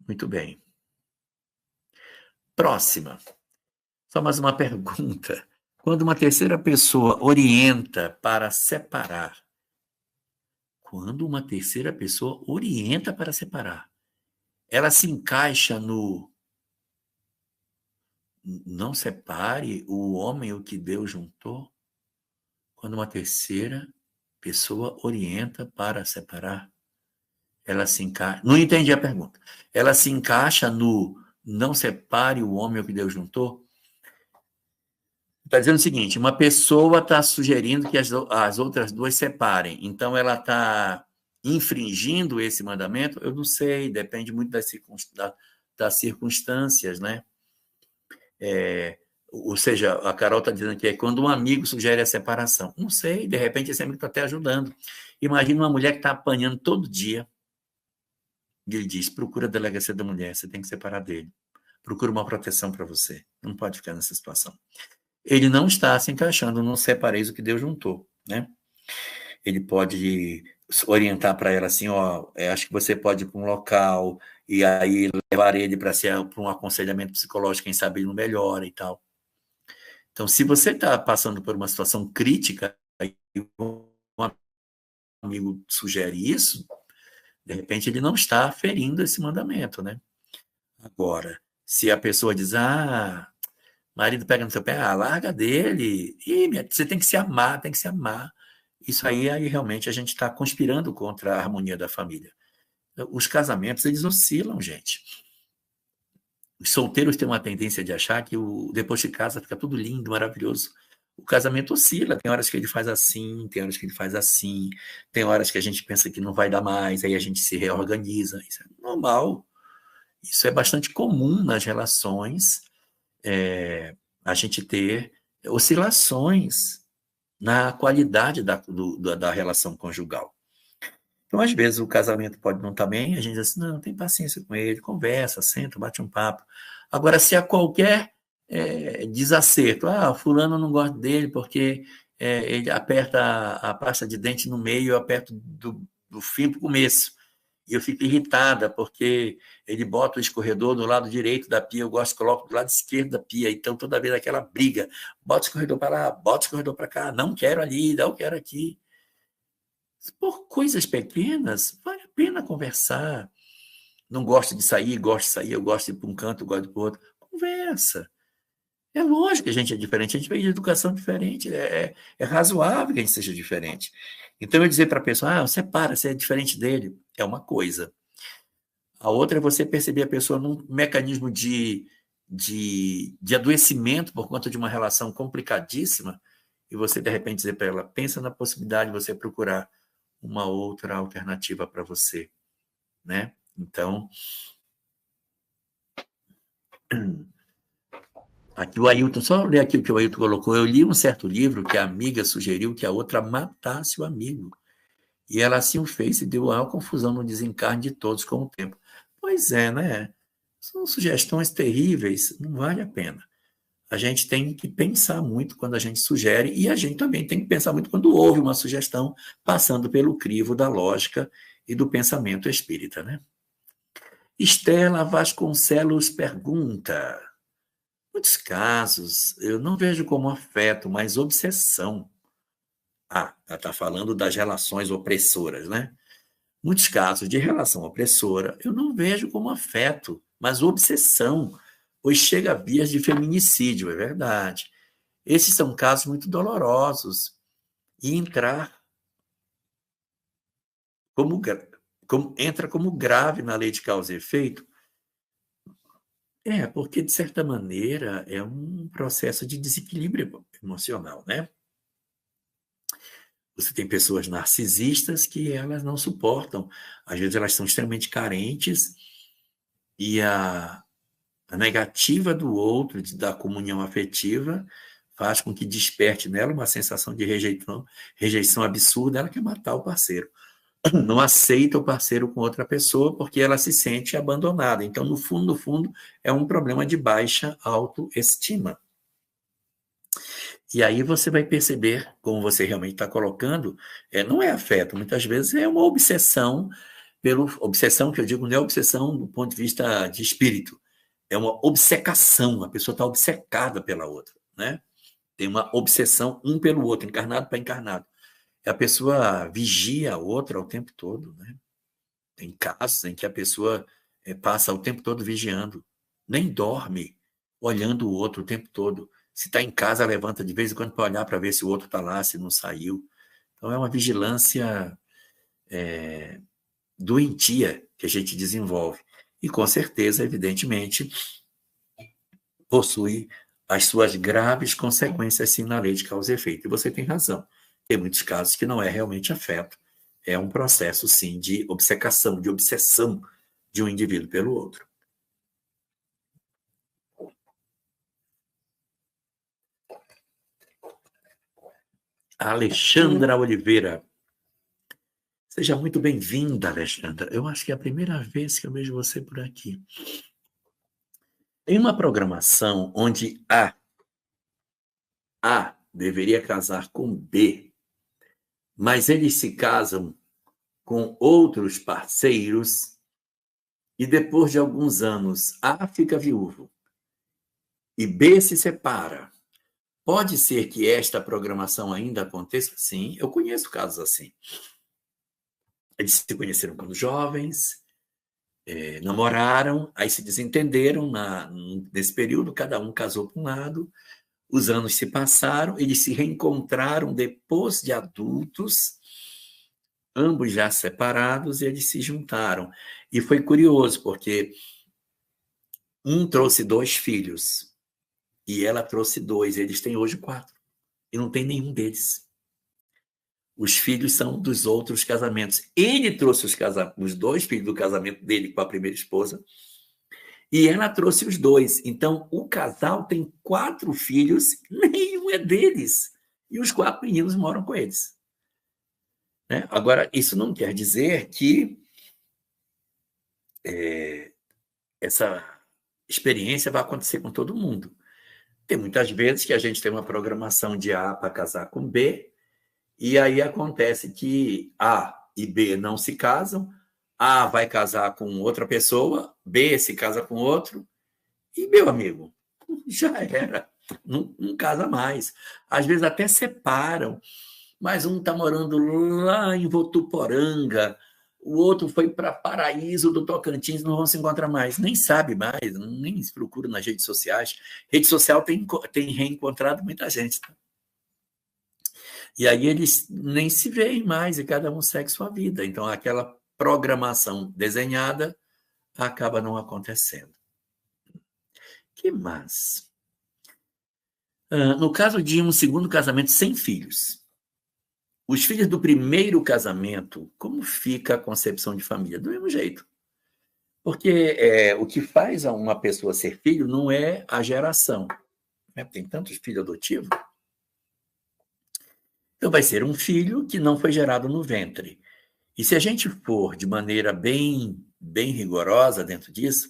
Muito bem. Próxima. Só mais uma pergunta. Quando uma terceira pessoa orienta para separar, ela se encaixa no não separe o homem o que Deus juntou? Quando uma terceira pessoa orienta para separar, ela se encaixa... Não entendi a pergunta. Ela se encaixa no não separe o homem o que Deus juntou? Está dizendo o seguinte, uma pessoa está sugerindo que as outras duas separem, então ela está infringindo esse mandamento? Eu não sei, depende muito das circunstâncias, né? Ou seja, a Carol está dizendo que é quando um amigo sugere a separação. Não sei, de repente esse amigo está até ajudando. Imagina uma mulher que está apanhando todo dia, e ele diz, procura a delegacia da mulher, você tem que separar dele. Procura uma proteção para você, não pode ficar nessa situação. Ele não está se encaixando no separeis o que Deus juntou, né? Ele pode orientar para ela assim, acho que você pode ir para um local e aí levar ele para um aconselhamento psicológico, quem sabe ele não melhora e tal. Então, se você está passando por uma situação crítica e um amigo sugere isso, de repente ele não está ferindo esse mandamento, né? Agora, se a pessoa diz, marido pega no seu pé, larga dele, você tem que se amar, Isso aí realmente a gente está conspirando contra a harmonia da família. Os casamentos, eles oscilam, gente. Os solteiros têm uma tendência de achar que depois de casa fica tudo lindo, maravilhoso. O casamento oscila, tem horas que ele faz assim, tem horas que ele faz assim, tem horas que a gente pensa que não vai dar mais, aí a gente se reorganiza. Isso é normal. Isso é bastante comum nas relações, a gente ter oscilações na qualidade da relação conjugal. Então, às vezes, o casamento pode não estar bem, a gente diz assim, não, tem paciência com ele, conversa, senta, bate um papo. Agora, se há qualquer desacerto, fulano não gosta dele porque ele aperta a pasta de dente no meio, eu aperto do fim para o começo. E eu fico irritada porque ele bota o escorredor do lado direito da pia, eu gosto, coloco do lado esquerdo da pia, então toda vez aquela briga, bota o escorredor para lá, bota o escorredor para cá, não quero ali, não quero aqui. Por coisas pequenas, vale a pena conversar. Não gosto de sair, gosto de sair, eu gosto de ir para um canto, eu gosto de ir para o outro. Conversa. É lógico que a gente é diferente, a gente veio de educação diferente, é razoável que a gente seja diferente. Então, eu dizer para a pessoa, você para, você é diferente dele, é uma coisa. A outra é você perceber a pessoa num mecanismo de adoecimento por conta de uma relação complicadíssima, e você, de repente, dizer para ela, pensa na possibilidade de você procurar uma outra alternativa para você, né? Então, aqui o Ailton, só ler aqui o que o Ailton colocou, eu li um certo livro que a amiga sugeriu que a outra matasse o amigo, e ela assim o fez e deu uma confusão no desencarne de todos com o tempo. Pois é, né? São sugestões terríveis, não vale a pena. A gente tem que pensar muito quando a gente sugere, e a gente também tem que pensar muito quando houve uma sugestão passando pelo crivo da lógica e do pensamento espírita, né? Estela Vasconcelos pergunta: muitos casos eu não vejo como afeto, mas obsessão. Ela está falando das relações opressoras, né? Muitos casos de relação opressora eu não vejo como afeto, mas obsessão, pois chega a vias de feminicídio, é verdade. Esses são casos muito dolorosos. E entra como grave na lei de causa e efeito. Porque, de certa maneira, é um processo de desequilíbrio emocional, né? Você tem pessoas narcisistas que elas não suportam. Às vezes elas são extremamente carentes e a negativa do outro, da comunhão afetiva, faz com que desperte nela uma sensação de rejeição absurda. Ela quer matar o parceiro. Não aceita o parceiro com outra pessoa porque ela se sente abandonada. Então, no fundo, é um problema de baixa autoestima. E aí você vai perceber, como você realmente está colocando, não é afeto, muitas vezes é uma obsessão, obsessão que eu digo não é obsessão do ponto de vista de espírito, é uma obcecação, a pessoa está obcecada pela outra, né? Tem uma obsessão um pelo outro, encarnado para encarnado. A pessoa vigia a outra o tempo todo, né? Tem casos em que a pessoa passa o tempo todo vigiando, nem dorme, olhando o outro o tempo todo. Se está em casa, levanta de vez em quando para olhar para ver se o outro está lá, se não saiu. Então, é uma vigilância doentia que a gente desenvolve. E, com certeza, evidentemente, possui as suas graves consequências, sim, na lei de causa e efeito. E você tem razão. Tem muitos casos que não é realmente afeto, é um processo, sim, de obcecação, de obsessão de um indivíduo pelo outro. Alexandra Oliveira. Seja muito bem-vinda, Alexandra. Eu acho que é a primeira vez que eu vejo você por aqui. Em uma programação onde A deveria casar com B, mas eles se casam com outros parceiros e depois de alguns anos A fica viúvo e B se separa. Pode ser que esta programação ainda aconteça? Sim, eu conheço casos assim. Eles se conheceram quando jovens, namoraram, aí se desentenderam nesse período, cada um casou para um lado, os anos se passaram, eles se reencontraram depois de adultos, ambos já separados, e eles se juntaram. E foi curioso, porque um trouxe 2 filhos, e ela trouxe 2, eles têm hoje 4. e não tem nenhum deles. Os filhos são dos outros casamentos. Ele trouxe os 2 filhos do casamento dele com a primeira esposa, e ela trouxe os 2. Então, o casal tem 4 filhos, nenhum é deles. E os 4 meninos moram com eles. Né? Agora, isso não quer dizer que essa experiência vai acontecer com todo mundo. Tem muitas vezes que a gente tem uma programação de A para casar com B, e aí acontece que A e B não se casam, A vai casar com outra pessoa, B se casa com outro, e, meu amigo, já era, não casa mais. Às vezes até separam, mas um está morando lá em Votuporanga, o outro foi para Paraíso do Tocantins, não vão se encontrar mais, nem sabe mais, nem se procura nas redes sociais. Rede social tem reencontrado muita gente. Tá? E aí eles nem se veem mais e cada um segue sua vida. Então, aquela programação desenhada acaba não acontecendo. Que mais? No caso de um segundo casamento sem filhos, os filhos do primeiro casamento, como fica a concepção de família? Do mesmo jeito. Porque o que faz uma pessoa ser filho não é a geração. Né? Tem tantos filhos adotivos. Então, vai ser um filho que não foi gerado no ventre. E se a gente for de maneira bem rigorosa dentro disso,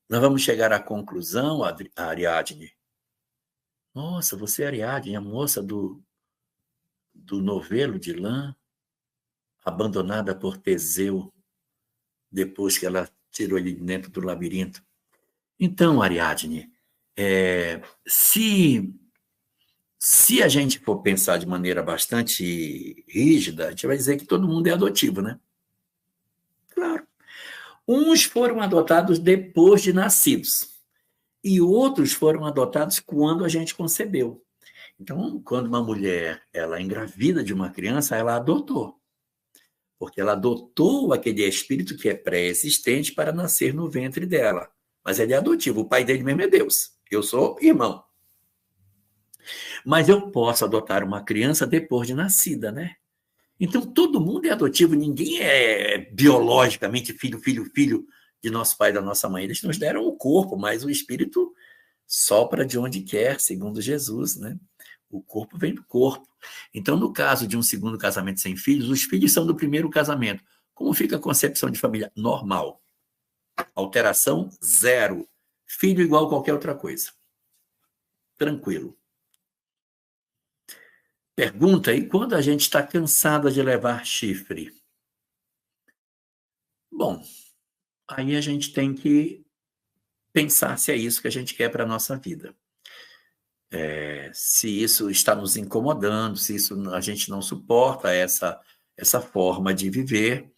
nós vamos chegar à conclusão, Ariadne. Nossa, você é Ariadne, a moça do novelo de lã, abandonada por Teseu, depois que ela tirou ele dentro do labirinto. Então, Ariadne, se a gente for pensar de maneira bastante rígida, a gente vai dizer que todo mundo é adotivo, né? Claro. Uns foram adotados depois de nascidos e outros foram adotados quando a gente concebeu. Então, quando uma mulher ela engravida de uma criança, ela adotou. Porque ela adotou aquele espírito que é pré-existente para nascer no ventre dela. Mas ele é adotivo, o pai dele mesmo é Deus. Eu sou irmão. Mas eu posso adotar uma criança depois de nascida, né? Então, todo mundo é adotivo, ninguém é biologicamente filho de nosso pai e da nossa mãe. Eles nos deram o corpo, mas o espírito sopra de onde quer, segundo Jesus, né? O corpo vem do corpo. Então, no caso de um segundo casamento sem filhos, os filhos são do primeiro casamento. Como fica a concepção de família? Normal. Alteração, zero. Filho igual a qualquer outra coisa. Tranquilo. Pergunta, e quando a gente está cansada de levar chifre? Bom, aí a gente tem que pensar se é isso que a gente quer para a nossa vida. Se isso está nos incomodando, se isso a gente não suporta essa forma de viver,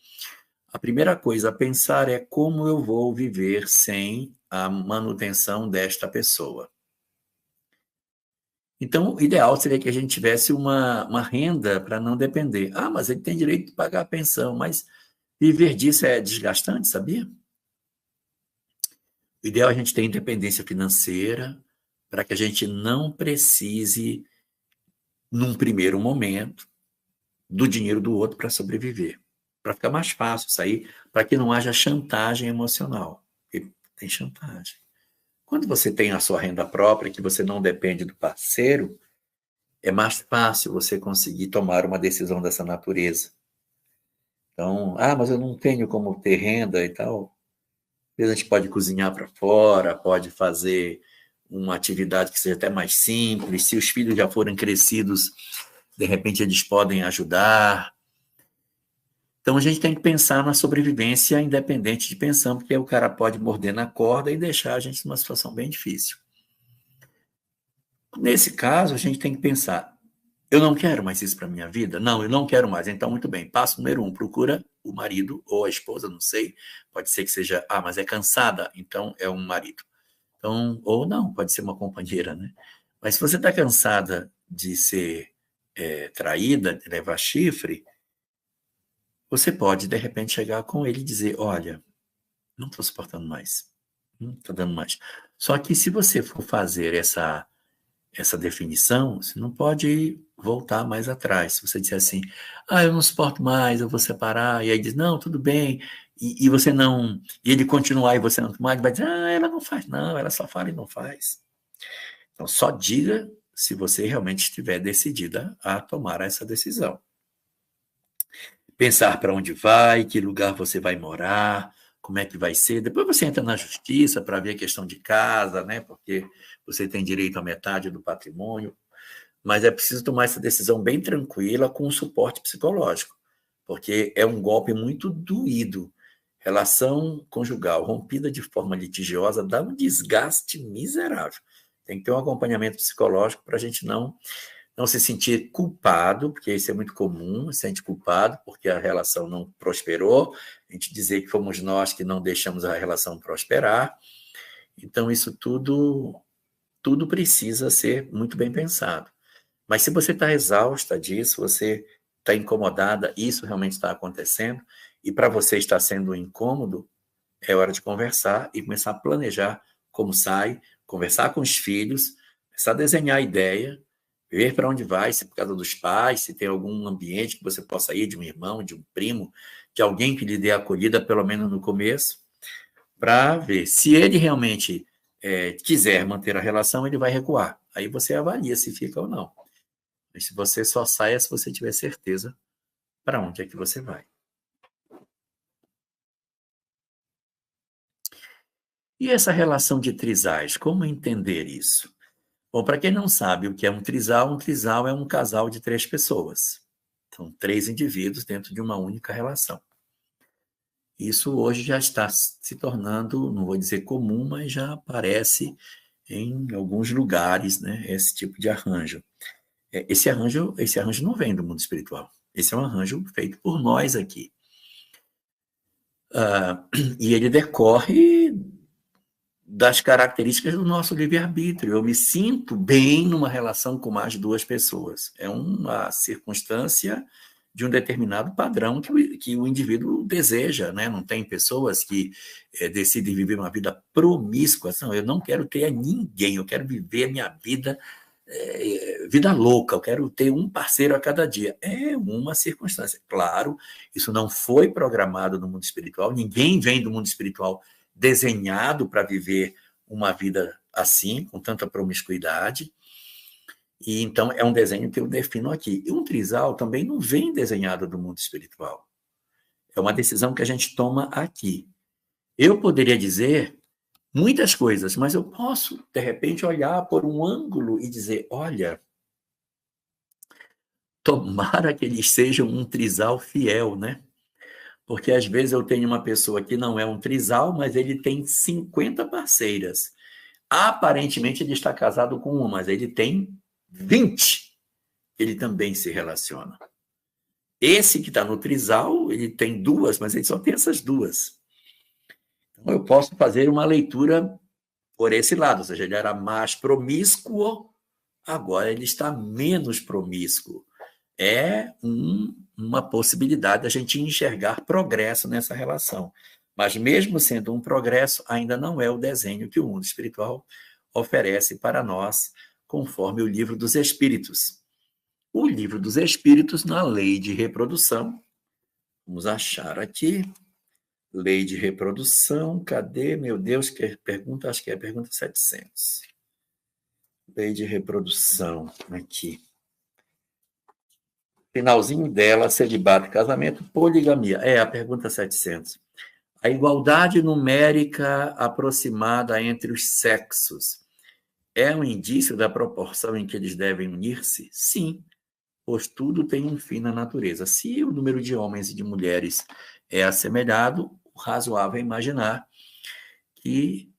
a primeira coisa a pensar é como eu vou viver sem a manutenção desta pessoa. Então, o ideal seria que a gente tivesse uma renda para não depender. Ah, mas ele tem direito de pagar a pensão, mas viver disso é desgastante, sabia? O ideal é a gente ter independência financeira para que a gente não precise, num primeiro momento, do dinheiro do outro para sobreviver. Para ficar mais fácil sair, para que não haja chantagem emocional. Porque tem chantagem. Quando você tem a sua renda própria, que você não depende do parceiro, é mais fácil você conseguir tomar uma decisão dessa natureza. Então, mas eu não tenho como ter renda e tal. Às vezes a gente pode cozinhar para fora, pode fazer uma atividade que seja até mais simples. Se os filhos já forem crescidos, de repente eles podem ajudar. Então a gente tem que pensar na sobrevivência independente de pensão, porque o cara pode morder na corda e deixar a gente numa situação bem difícil. Nesse caso, a gente tem que pensar, eu não quero mais isso para minha vida? Não, eu não quero mais. Então, muito bem, passo número 1, procura o marido ou a esposa, não sei. Pode ser que seja, mas é cansada, então é um marido. Então, ou não, pode ser uma companheira, né? Mas se você está cansada de ser traída, de levar chifre, você pode, de repente, chegar com ele e dizer, olha, não estou suportando mais, não estou dando mais. Só que se você for fazer essa essa definição, você não pode voltar mais atrás. Se você disser assim, eu não suporto mais, eu vou separar, e aí diz, não, tudo bem, e você não, e ele continuar e você não tomar, ele vai dizer, ela não faz não, ela só fala e não faz. Então, só diga se você realmente estiver decidida a tomar essa decisão. Pensar para onde vai, que lugar você vai morar, como é que vai ser. Depois você entra na justiça para ver a questão de casa, né? Porque você tem direito à metade do patrimônio. Mas é preciso tomar essa decisão bem tranquila, com um suporte psicológico, porque é um golpe muito doído. Relação conjugal rompida de forma litigiosa dá um desgaste miserável. Tem que ter um acompanhamento psicológico para a gente não se sentir culpado, porque isso é muito comum, se sente culpado porque a relação não prosperou, a gente dizer que fomos nós que não deixamos a relação prosperar. Então, isso tudo precisa ser muito bem pensado. Mas se você está exausta disso, você está incomodada, isso realmente está acontecendo, e para você está sendo um incômodo, é hora de conversar e começar a planejar como sai, conversar com os filhos, começar a desenhar a ideia, ver para onde vai, se por causa dos pais, se tem algum ambiente que você possa ir, de um irmão, de um primo, de alguém que lhe dê acolhida, pelo menos no começo, para ver. Se ele realmente quiser manter a relação, ele vai recuar. Aí você avalia se fica ou não. Mas se você só saia se você tiver certeza para onde é que você vai. E essa relação de trisais, como entender isso? Bom, para quem não sabe o que é um trisal é um casal de 3 pessoas. São 3 indivíduos dentro de uma única relação. Isso hoje já está se tornando, não vou dizer comum, mas já aparece em alguns lugares, né, esse tipo de arranjo. Esse arranjo não vem do mundo espiritual. Esse é um arranjo feito por nós aqui. E ele decorre das características do nosso livre-arbítrio. Eu me sinto bem numa relação com mais de 2 pessoas. É uma circunstância de um determinado padrão que o indivíduo deseja, né? Não tem pessoas que decidem viver uma vida promíscua. Não, eu não quero ter ninguém, eu quero viver a minha vida vida louca, eu quero ter um parceiro a cada dia. É uma circunstância. Claro, isso não foi programado no mundo espiritual, ninguém vem do mundo espiritual desenhado para viver uma vida assim, com tanta promiscuidade. E então é um desenho que eu defino aqui. E um trisal também não vem desenhado do mundo espiritual. É uma decisão que a gente toma aqui. Eu poderia dizer muitas coisas, mas eu posso, de repente, olhar por um ângulo e dizer, olha, tomara que eles sejam um trisal fiel, né? Porque às vezes eu tenho uma pessoa que não é um trisal, mas ele tem 50 parceiras. Aparentemente ele está casado com uma, mas ele tem 20. Ele também se relaciona. Esse que está no trisal, ele tem 2, mas ele só tem essas 2. Então eu posso fazer uma leitura por esse lado, ou seja, ele era mais promíscuo, agora ele está menos promíscuo. É uma possibilidade da gente enxergar progresso nessa relação. Mas mesmo sendo um progresso, ainda não é o desenho que o mundo espiritual oferece para nós, conforme o Livro dos Espíritos. O Livro dos Espíritos, na lei de reprodução, vamos achar aqui, lei de reprodução, cadê, meu Deus, que pergunta, acho que é a pergunta 700. Lei de reprodução, aqui. Finalzinho dela, celibato, casamento, poligamia. É a pergunta 700. A igualdade numérica aproximada entre os sexos é um indício da proporção em que eles devem unir-se? Sim, pois tudo tem um fim na natureza. Se o número de homens e de mulheres é assemelhado, o razoável é imaginar que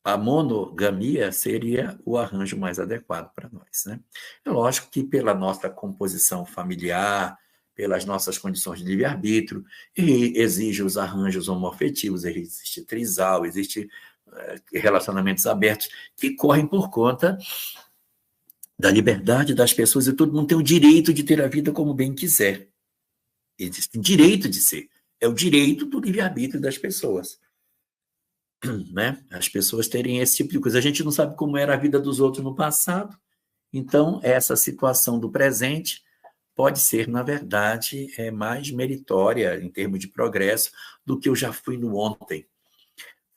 a monogamia seria o arranjo mais adequado para nós, né? É lógico que pela nossa composição familiar, pelas nossas condições de livre-arbítrio, exige os arranjos homoafetivos, existe trisal, existe relacionamentos abertos que correm por conta da liberdade das pessoas e todo mundo tem o direito de ter a vida como bem quiser. Eles têm direito de ser. É o direito do livre-arbítrio das pessoas. Né? As pessoas terem esse tipo de coisa. A gente não sabe como era a vida dos outros no passado, Então, essa situação do presente pode ser, na verdade, mais meritória em termos de progresso do que eu já fui no ontem.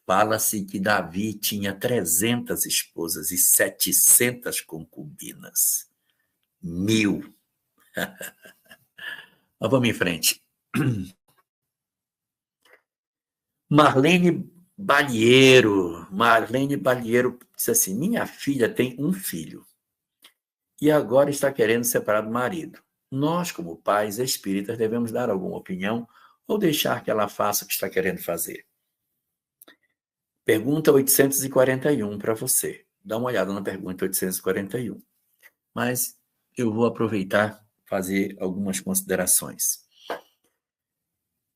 Fala-se que Davi tinha 300 esposas e 700 concubinas. 1000. Mas vamos em frente. Marlene Balieiro disse assim: minha filha tem um filho e agora está querendo separar do marido. Nós, como pais espíritas, devemos dar alguma opinião ou deixar que ela faça o que está querendo fazer? Pergunta 841 para você. Dá uma olhada na pergunta 841. Mas eu vou aproveitar e fazer algumas considerações.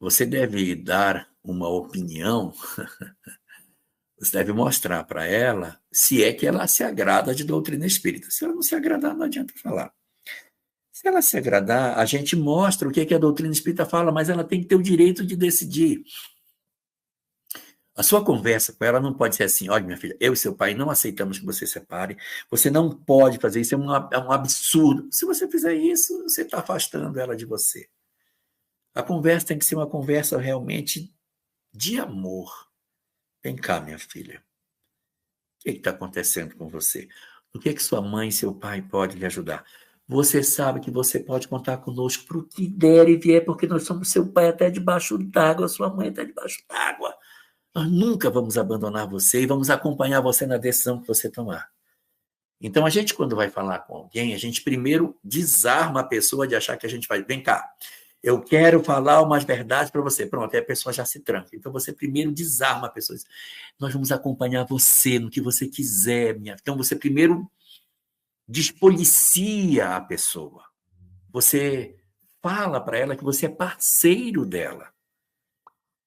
Você deve dar uma opinião, você deve mostrar para ela se é que ela se agrada de doutrina espírita. Se ela não se agradar, não adianta falar. Se ela se agradar, a gente mostra o que é que a doutrina espírita fala, mas ela tem que ter o direito de decidir. A sua conversa com ela não pode ser assim: olha, minha filha, eu e seu pai não aceitamos que você se separe, você não pode fazer isso, é um absurdo. Se você fizer isso, você está afastando ela de você. A conversa tem que ser uma conversa realmente de amor. Vem cá, minha filha. O que está acontecendo com você? O que sua mãe e seu pai podem lhe ajudar? Você sabe que você pode contar conosco para o que der e vier, porque nós somos seu pai até debaixo d'água, sua mãe até debaixo d'água. Nós nunca vamos abandonar você e vamos acompanhar você na decisão que você tomar. Então, a gente, quando vai falar com alguém, a gente primeiro desarma a pessoa de achar que a gente vai... Vem cá, eu quero falar umas verdades para você. Pronto, aí a pessoa já se tranca. Então, você primeiro desarma a pessoa. Nós vamos acompanhar você no que você quiser, minha. Então, você primeiro despolicia a pessoa. Você fala para ela que você é parceiro dela.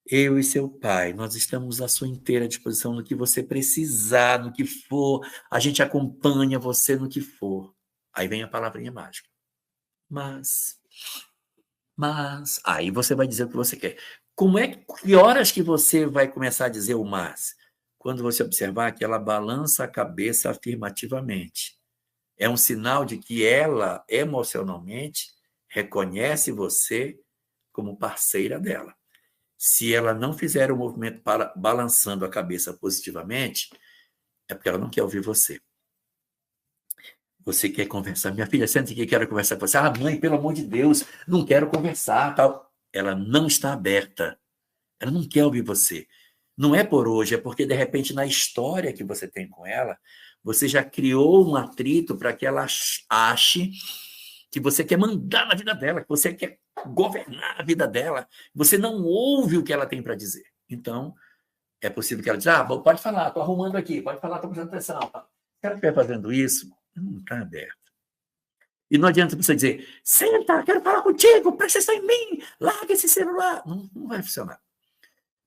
Eu e seu pai, nós estamos à sua inteira disposição no que você precisar, no que for. A gente acompanha você no que for. Aí vem a palavrinha mágica. Mas, aí você vai dizer o que você quer. Que horas que você vai começar a dizer o mas? Quando você observar que ela balança a cabeça afirmativamente. É um sinal de que ela, emocionalmente, reconhece você como parceira dela. Se ela não fizer o movimento balançando a cabeça positivamente, é porque ela não quer ouvir você. Você quer conversar? Minha filha, senta aqui, quero conversar com você. Ah, mãe, pelo amor de Deus, não quero conversar. Tal. Ela não está aberta. Ela não quer ouvir você. Não é por hoje, é porque, de repente, na história que você tem com ela, você já criou um atrito para que ela ache que você quer mandar na vida dela, que você quer governar a vida dela. Você não ouve o que ela tem para dizer. Então, é possível que ela diga: pode falar, estou arrumando aqui, pode falar, estou prestando atenção. Se ela estiver fazendo isso, não está aberto. E não adianta você dizer: senta, quero falar contigo, presta atenção em mim, larga esse celular. Não vai funcionar.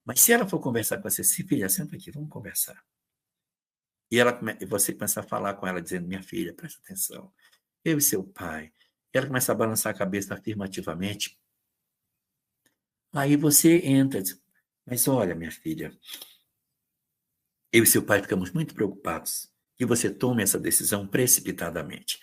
Mas se ela for conversar com você, filha, senta aqui, vamos conversar. E você começa a falar com ela, dizendo: minha filha, presta atenção, eu e seu pai. E ela começa a balançar a cabeça afirmativamente. Aí você entra, diz: mas olha, minha filha, eu e seu pai ficamos muito preocupados que você tome essa decisão precipitadamente.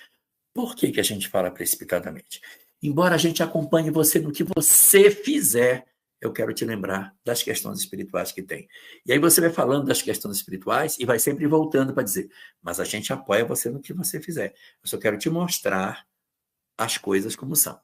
Por que a gente fala precipitadamente? Embora a gente acompanhe você no que você fizer, eu quero te lembrar das questões espirituais que tem. E aí você vai falando das questões espirituais e vai sempre voltando para dizer: mas a gente apoia você no que você fizer. Eu só quero te mostrar as coisas como são.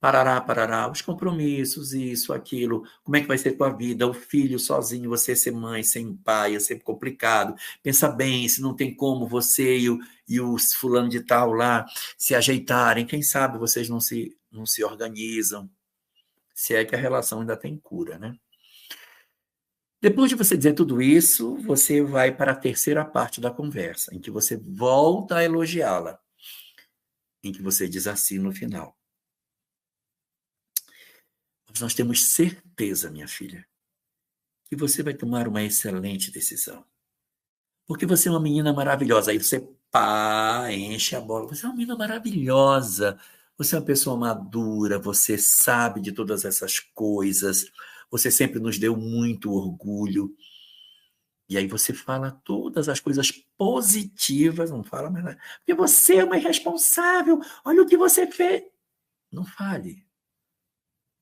Parará, os compromissos, isso, aquilo, como é que vai ser a tua vida, o filho sozinho, você ser mãe, sem pai, é sempre complicado. Pensa bem, se não tem como você e o fulano de tal lá se ajeitarem, quem sabe vocês não se organizam, se é que a relação ainda tem cura, né? Depois de você dizer tudo isso, você vai para a terceira parte da conversa, em que você volta a elogiá-la, em que você diz assim no final: mas nós temos certeza, minha filha, que você vai tomar uma excelente decisão. Porque você é uma menina maravilhosa. Aí você enche a bola. Você é uma menina maravilhosa. Você é uma pessoa madura. Você sabe de todas essas coisas. Você sempre nos deu muito orgulho. E aí você fala todas as coisas positivas, não fala mais nada. Porque você é uma irresponsável, olha o que você fez. Não fale.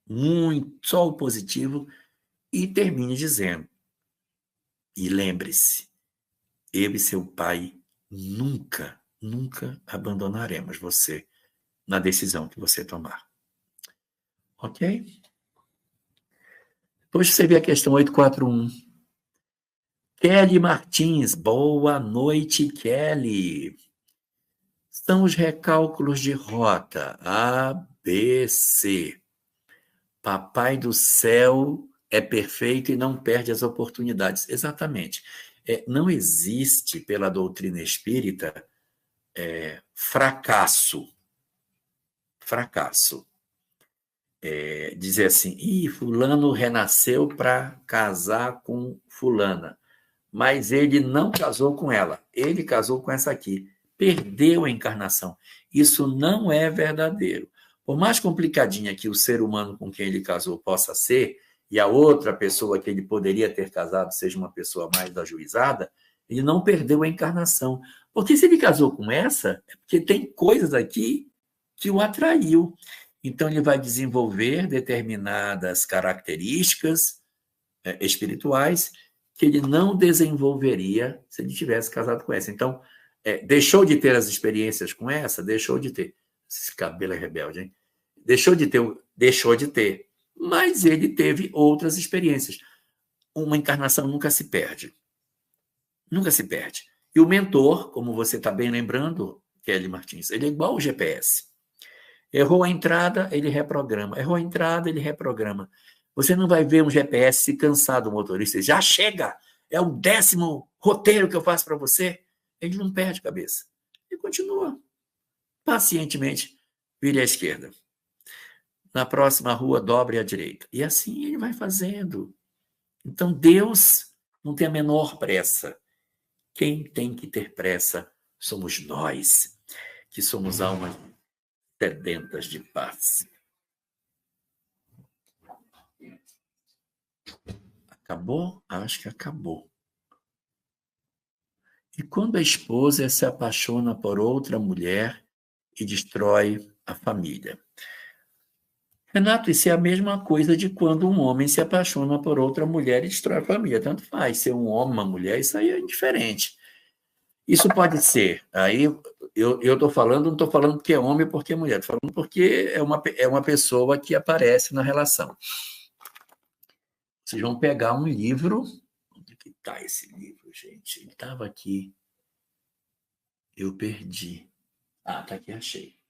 Muito, só o positivo e termine dizendo. E lembre-se, eu e seu pai nunca, nunca abandonaremos você na decisão que você tomar. Ok? Depois você vê a questão 841. Kelly Martins, boa noite, Kelly. São os recálculos de rota A, B, C. Papai do céu é perfeito e não perde as oportunidades. Exatamente. Não existe, pela doutrina espírita, fracasso. Fracasso. Dizer assim, fulano renasceu para casar com fulana, mas ele não casou com ela, ele casou com essa aqui, perdeu a encarnação. Isso não é verdadeiro. Por mais complicadinha que o ser humano com quem ele casou possa ser, e a outra pessoa que ele poderia ter casado seja uma pessoa mais ajuizada, ele não perdeu a encarnação. Porque se ele casou com essa, é porque tem coisas aqui que o atraiu. Então, ele vai desenvolver determinadas características espirituais que ele não desenvolveria se ele tivesse casado com essa. Então, deixou de ter as experiências com essa? Deixou de ter. Esse cabelo é rebelde, hein? Deixou de ter. Mas ele teve outras experiências. Uma encarnação nunca se perde. Nunca se perde. E o mentor, como você está bem lembrando, Kelly Martins, ele é igual ao GPS. Errou a entrada, ele reprograma. Errou a entrada, ele reprograma. Você não vai ver um GPS se cansar do motorista. Já chega! É o 10º roteiro que eu faço para você. Ele não perde a cabeça. Ele continua. Pacientemente, vire à esquerda. Na próxima rua, dobre à direita. E assim ele vai fazendo. Então, Deus não tem a menor pressa. Quem tem que ter pressa somos nós, que somos almas sedentas de paz. Acabou? Acho que acabou. E quando a esposa se apaixona por outra mulher e destrói a família? Renato, isso é a mesma coisa de quando um homem se apaixona por outra mulher e destrói a família. Tanto faz, ser um homem, uma mulher, isso aí é indiferente. Isso pode ser. Aí eu estou falando, não estou falando porque é homem ou porque é mulher, estou falando porque é uma pessoa que aparece na relação. Vocês vão pegar um livro. Onde que está esse livro, gente? Ele estava aqui. Eu perdi. Está aqui, achei.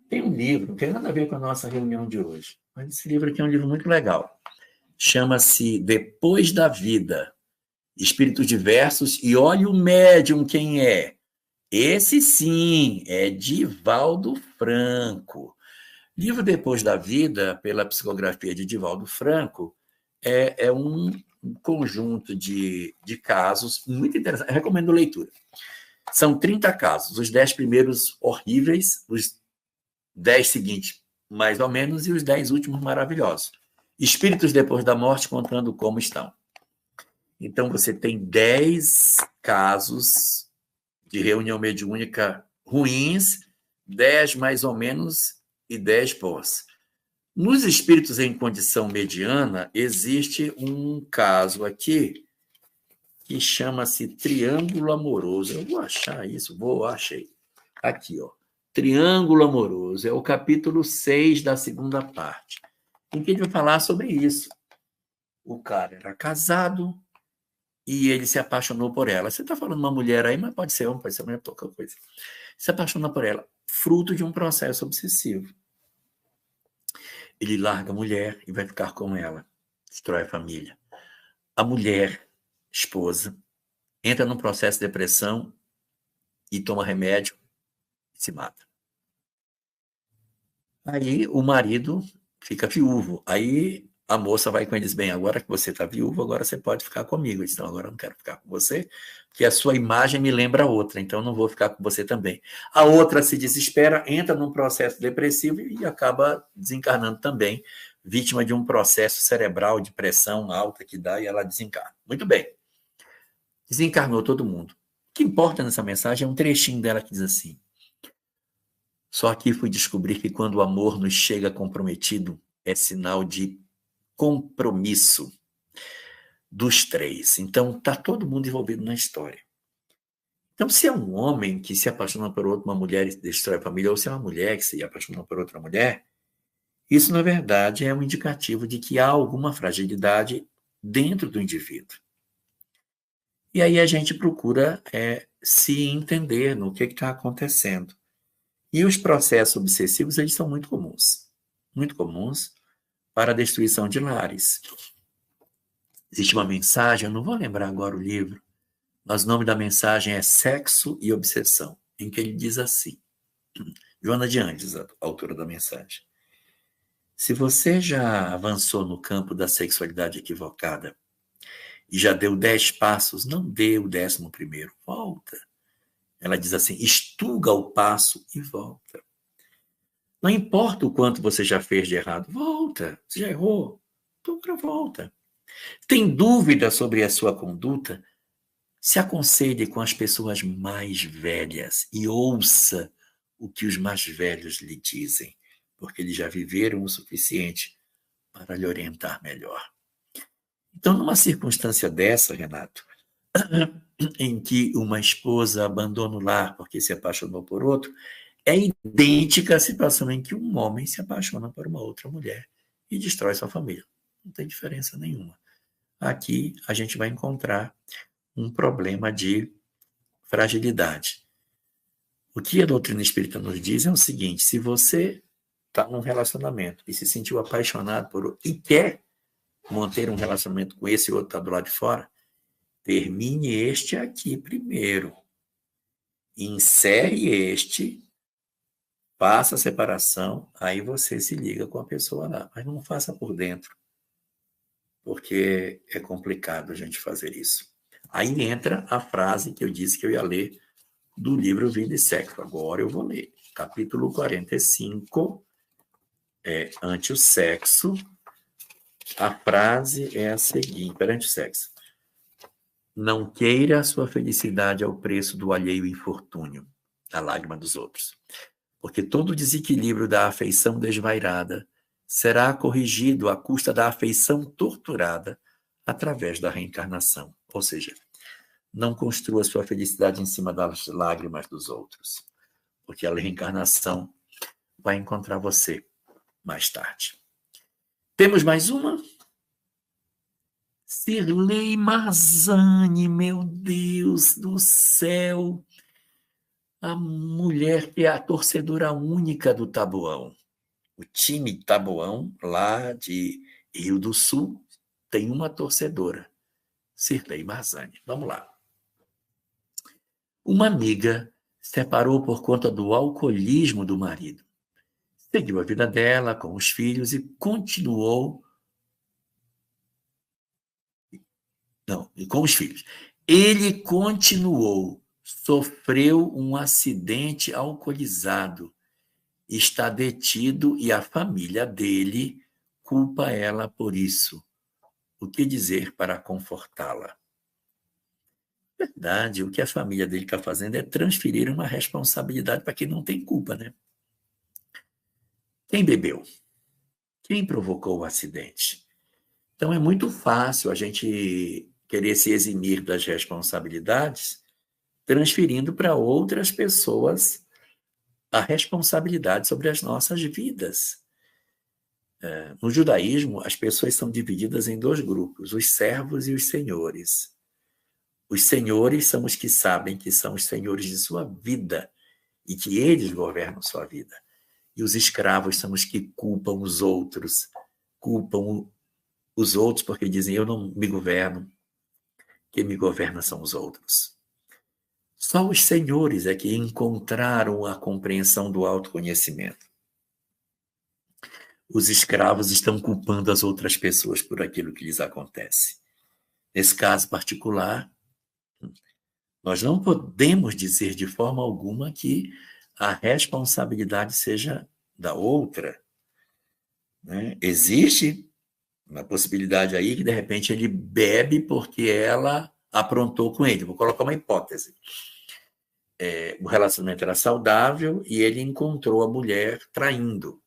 Tem um livro, não tem nada a ver com a nossa reunião de hoje, mas esse livro aqui é um livro muito legal. Chama-se Depois da Vida, Espíritos Diversos, e olha o médium quem é. Esse sim, é Divaldo Franco. Livro Depois da Vida, pela psicografia de Divaldo Franco, é um conjunto de casos muito interessante. Eu recomendo leitura. São 30 casos, os 10 primeiros horríveis, os 10 seguintes mais ou menos e os 10 últimos maravilhosos. Espíritos depois da morte contando como estão. Então, você tem 10 casos de reunião mediúnica ruins, 10 mais ou menos e 10 bons. Nos espíritos em condição mediana, existe um caso aqui que chama-se Triângulo Amoroso. Eu vou achar isso, achei. Aqui, ó. Triângulo Amoroso, é o capítulo 6 da segunda parte, em que ele vai falar sobre isso. O cara era casado e ele se apaixonou por ela. Você está falando uma mulher aí, mas pode ser homem, pode ser mulher, qualquer coisa. Se apaixona por ela, fruto de um processo obsessivo. Ele larga a mulher e vai ficar com ela, destrói a família. A mulher, esposa, entra num processo de depressão e toma remédio e se mata. Aí o marido fica viúvo. Aí a moça vai com eles, bem, agora que você está viúvo, agora você pode ficar comigo. Eles, não, agora eu não quero ficar com você, porque a sua imagem me lembra a outra, então eu não vou ficar com você também. A outra se desespera, entra num processo depressivo e acaba desencarnando também, vítima de um processo cerebral de pressão alta que dá e ela desencarna. Muito bem. Desencarnou todo mundo. O que importa nessa mensagem é um trechinho dela que diz assim: só aqui fui descobrir que quando o amor nos chega comprometido, é sinal de compromisso dos três. Então, está todo mundo envolvido na história. Então, se é um homem que se apaixona por outra, uma mulher e destrói a família, ou se é uma mulher que se apaixona por outra mulher, isso, na verdade, é um indicativo de que há alguma fragilidade dentro do indivíduo. E aí a gente procura se entender no que está acontecendo. E os processos obsessivos, eles são muito comuns para a destruição de lares. Existe uma mensagem, eu não vou lembrar agora o livro, mas o nome da mensagem é Sexo e Obsessão, em que ele diz assim, Joana de Andes, a autora da mensagem: se você já avançou no campo da sexualidade equivocada e já deu 10 passos, não dê o 11º, volta. Ela diz assim, estuga o passo e volta. Não importa o quanto você já fez de errado, volta. Você já errou, então volta. Tem dúvida sobre a sua conduta? Se aconselhe com as pessoas mais velhas e ouça o que os mais velhos lhe dizem, porque eles já viveram o suficiente para lhe orientar melhor. Então, numa circunstância dessa, Renato, em que uma esposa abandona o lar porque se apaixonou por outro, é idêntica à situação em que um homem se apaixona por uma outra mulher e destrói sua família. Não tem diferença nenhuma. Aqui a gente vai encontrar um problema de fragilidade. O que a doutrina espírita nos diz é o seguinte: se você está num relacionamento e se sentiu apaixonado por outro e quer manter um relacionamento com esse outro que está do lado de fora, termine este aqui primeiro. Encerre este, faça a separação, aí você se liga com a pessoa lá. Mas não faça por dentro, porque é complicado a gente fazer isso. Aí entra a frase que eu disse que eu ia ler do livro Vida e Sexo. Agora eu vou ler. Capítulo 45, ante o sexo. A frase é a seguinte, perante o sexo: não queira a sua felicidade ao preço do alheio infortúnio, a lágrima dos outros, porque todo desequilíbrio da afeição desvairada será corrigido à custa da afeição torturada através da reencarnação. Ou seja, não construa sua felicidade em cima das lágrimas dos outros, porque a reencarnação vai encontrar você mais tarde. Temos mais uma? Sirlei Marzani, meu Deus do céu, a mulher que é a torcedora única do Taboão. O time Taboão, lá de Rio do Sul, tem uma torcedora, Sirlei Marzani. Vamos lá. Uma amiga separou por conta do alcoolismo do marido. Seguiu a vida dela com os filhos e continuou. Não, com os filhos. Ele continuou, sofreu um acidente alcoolizado, está detido e a família dele culpa ela por isso. O que dizer para confortá-la? Verdade, o que a família dele está fazendo é transferir uma responsabilidade para quem não tem culpa, né? Quem bebeu? Quem provocou o acidente? Então é muito fácil a gente querer se eximir das responsabilidades, transferindo para outras pessoas a responsabilidade sobre as nossas vidas. No judaísmo, as pessoas são divididas em 2 grupos, os servos e os senhores. Os senhores são os que sabem que são os senhores de sua vida e que eles governam sua vida. E os escravos são os que culpam os outros porque dizem, eu não me governo, quem me governa são os outros. Só os senhores é que encontraram a compreensão do autoconhecimento. Os escravos estão culpando as outras pessoas por aquilo que lhes acontece. Nesse caso particular, nós não podemos dizer de forma alguma que a responsabilidade seja da outra, né? Existe uma possibilidade aí que, de repente, ele bebe porque ela aprontou com ele. Vou colocar uma hipótese. O relacionamento era saudável e ele encontrou a mulher traindo.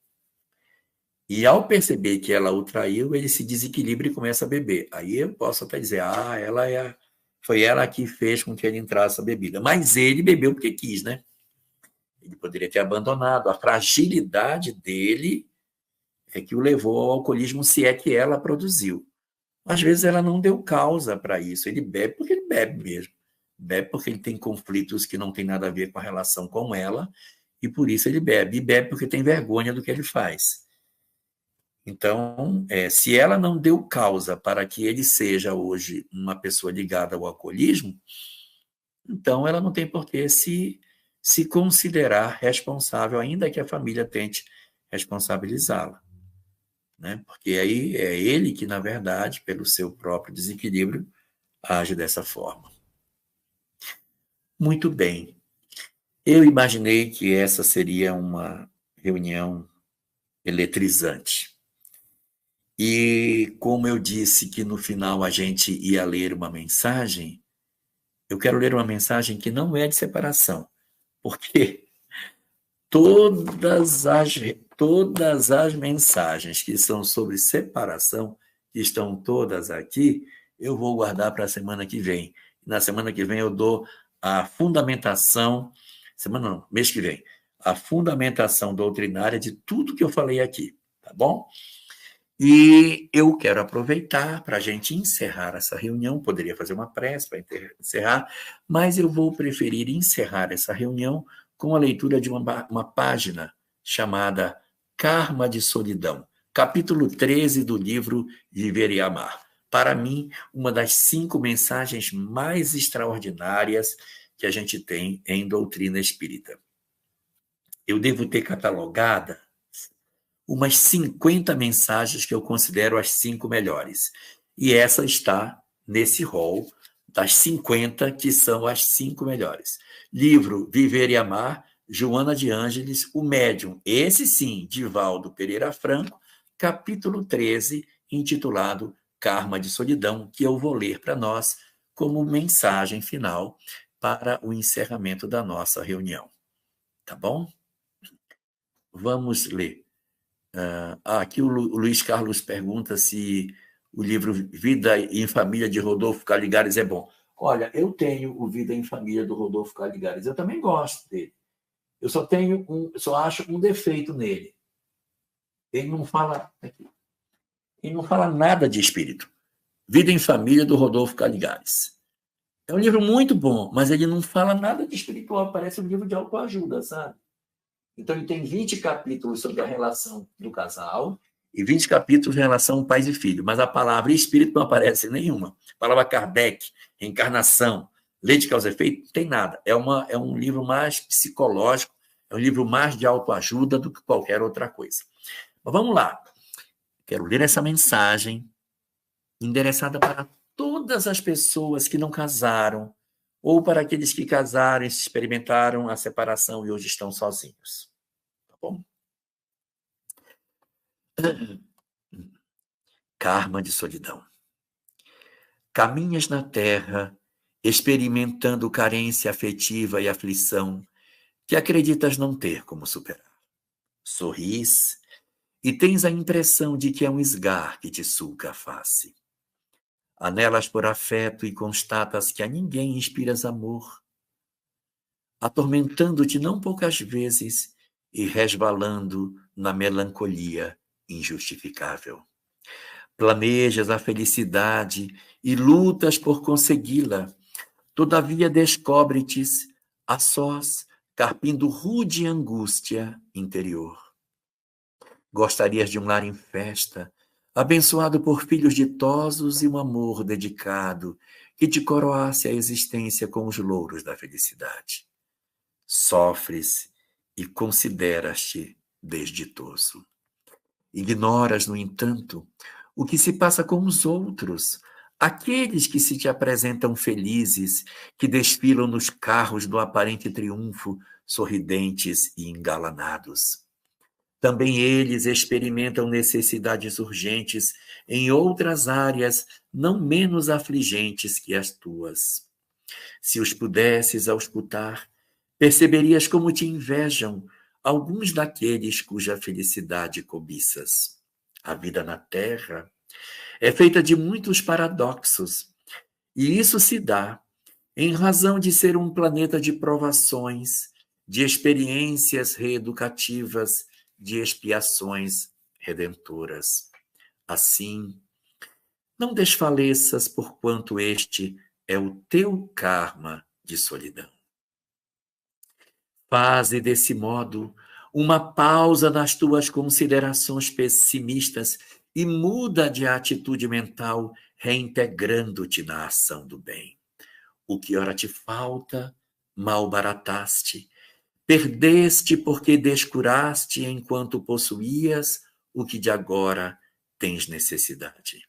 E ao perceber que ela o traiu, ele se desequilibra e começa a beber. Aí eu posso até dizer, foi ela que fez com que ele entrasse a bebida. Mas ele bebeu porque quis, né? Ele poderia ter abandonado. A fragilidade dele é que o levou ao alcoolismo, se é que ela produziu. Às vezes ela não deu causa para isso. Ele bebe porque ele bebe mesmo. Bebe porque ele tem conflitos que não tem nada a ver com a relação com ela, e por isso ele bebe. E bebe porque tem vergonha do que ele faz. Então, se ela não deu causa para que ele seja hoje uma pessoa ligada ao alcoolismo, então ela não tem por que se considerar responsável, ainda que a família tente responsabilizá-la. Né? Porque aí é ele que, na verdade, pelo seu próprio desequilíbrio, age dessa forma. Muito bem. Eu imaginei que essa seria uma reunião eletrizante. E como eu disse que no final a gente ia ler uma mensagem, eu quero ler uma mensagem que não é de separação, porque todas as mensagens que são sobre separação, que estão todas aqui, eu vou guardar para a semana que vem. Na semana que vem eu dou a fundamentação, mês que vem, a fundamentação doutrinária de tudo que eu falei aqui, tá bom? E eu quero aproveitar para a gente encerrar essa reunião, poderia fazer uma prece para encerrar, mas eu vou preferir encerrar essa reunião com a leitura de uma página chamada Karma de Solidão, capítulo 13 do livro Viver e Amar. Para mim, uma das 5 mensagens mais extraordinárias que a gente tem em doutrina espírita. Eu devo ter catalogada umas 50 mensagens que eu considero as 5 melhores. E essa está nesse rol das 50 que são as 5 melhores. Livro Viver e Amar, Joana de Ângeles, O Médium, esse sim, Divaldo Pereira Franco, capítulo 13, intitulado Karma de Solidão, que eu vou ler para nós como mensagem final para o encerramento da nossa reunião. Tá bom? Vamos ler. Aqui o Luiz Carlos pergunta se o livro Vida em Família de Rodolfo Caligares é bom. Olha, eu tenho o Vida em Família do Rodolfo Caligares, eu também gosto dele. Eu só acho um defeito nele. Ele não fala nada de espírito. Vida em Família do Rodolfo Caligares. É um livro muito bom, mas ele não fala nada de espiritual, parece um livro de autoajuda, sabe? Então, ele tem 20 capítulos sobre a relação do casal e 20 capítulos em relação ao pais e filho, mas a palavra espírito não aparece nenhuma. A palavra Kardec, reencarnação, lei de causa e efeito, não tem nada. É um livro mais psicológico, é um livro mais de autoajuda do que qualquer outra coisa. Mas vamos lá. Quero ler essa mensagem endereçada para todas as pessoas que não casaram, ou para aqueles que casaram e experimentaram a separação e hoje estão sozinhos. Tá bom? Karma de solidão. Caminhas na terra, experimentando carência afetiva e aflição que acreditas não ter como superar. Sorris e tens a impressão de que é um esgar que te sulca a face. Anelas por afeto e constatas que a ninguém inspiras amor, atormentando-te não poucas vezes e resvalando na melancolia injustificável. Planejas a felicidade e lutas por consegui-la, todavia descobre-te a sós, carpindo rude angústia interior. Gostarias de um lar em festa, abençoado por filhos ditosos e um amor dedicado que te coroasse a existência com os louros da felicidade. Sofres e consideras-te desditoso. Ignoras, no entanto, o que se passa com os outros, aqueles que se te apresentam felizes, que desfilam nos carros do aparente triunfo, sorridentes e engalanados. Também eles experimentam necessidades urgentes em outras áreas não menos afligentes que as tuas. Se os pudesses auscultar, perceberias como te invejam alguns daqueles cuja felicidade cobiças. A vida na Terra é feita de muitos paradoxos, e isso se dá em razão de ser um planeta de provações, de experiências reeducativas, de expiações redentoras. Assim, não desfaleças, porquanto este é o teu karma de solidão. Faze desse modo uma pausa nas tuas considerações pessimistas e muda de atitude mental, reintegrando-te na ação do bem. O que ora te falta, mal barataste. Perdeste porque descuraste enquanto possuías o que de agora tens necessidade.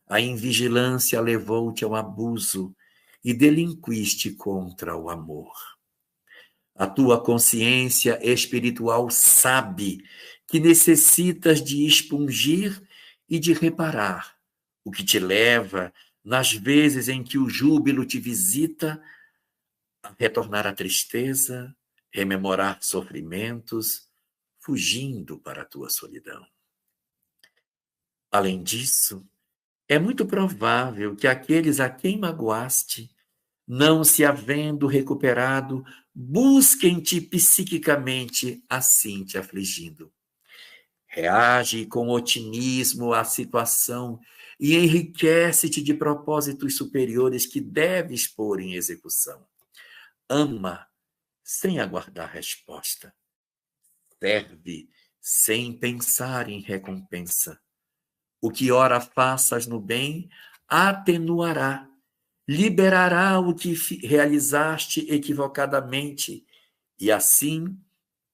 A invigilância levou-te ao abuso e delinquiste contra o amor. A tua consciência espiritual sabe que necessitas de expungir e de reparar, o que te leva, nas vezes em que o júbilo te visita, a retornar à tristeza, rememorar sofrimentos, fugindo para a tua solidão. Além disso, é muito provável que aqueles a quem magoaste, não se havendo recuperado, busquem-te psiquicamente, assim te afligindo. Reage com otimismo à situação e enriquece-te de propósitos superiores que deves pôr em execução. Ama sem aguardar resposta. Serve sem pensar em recompensa. O que ora faças no bem atenuará, liberará o que realizaste equivocadamente e assim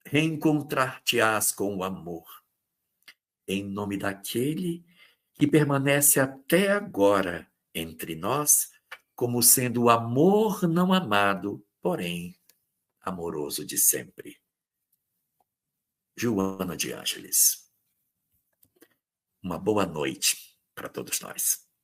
reencontrar-te-ás com o amor. Em nome daquele que permanece até agora entre nós, como sendo o amor não amado, porém amoroso de sempre. Joana de Ângeles. Uma boa noite para todos nós.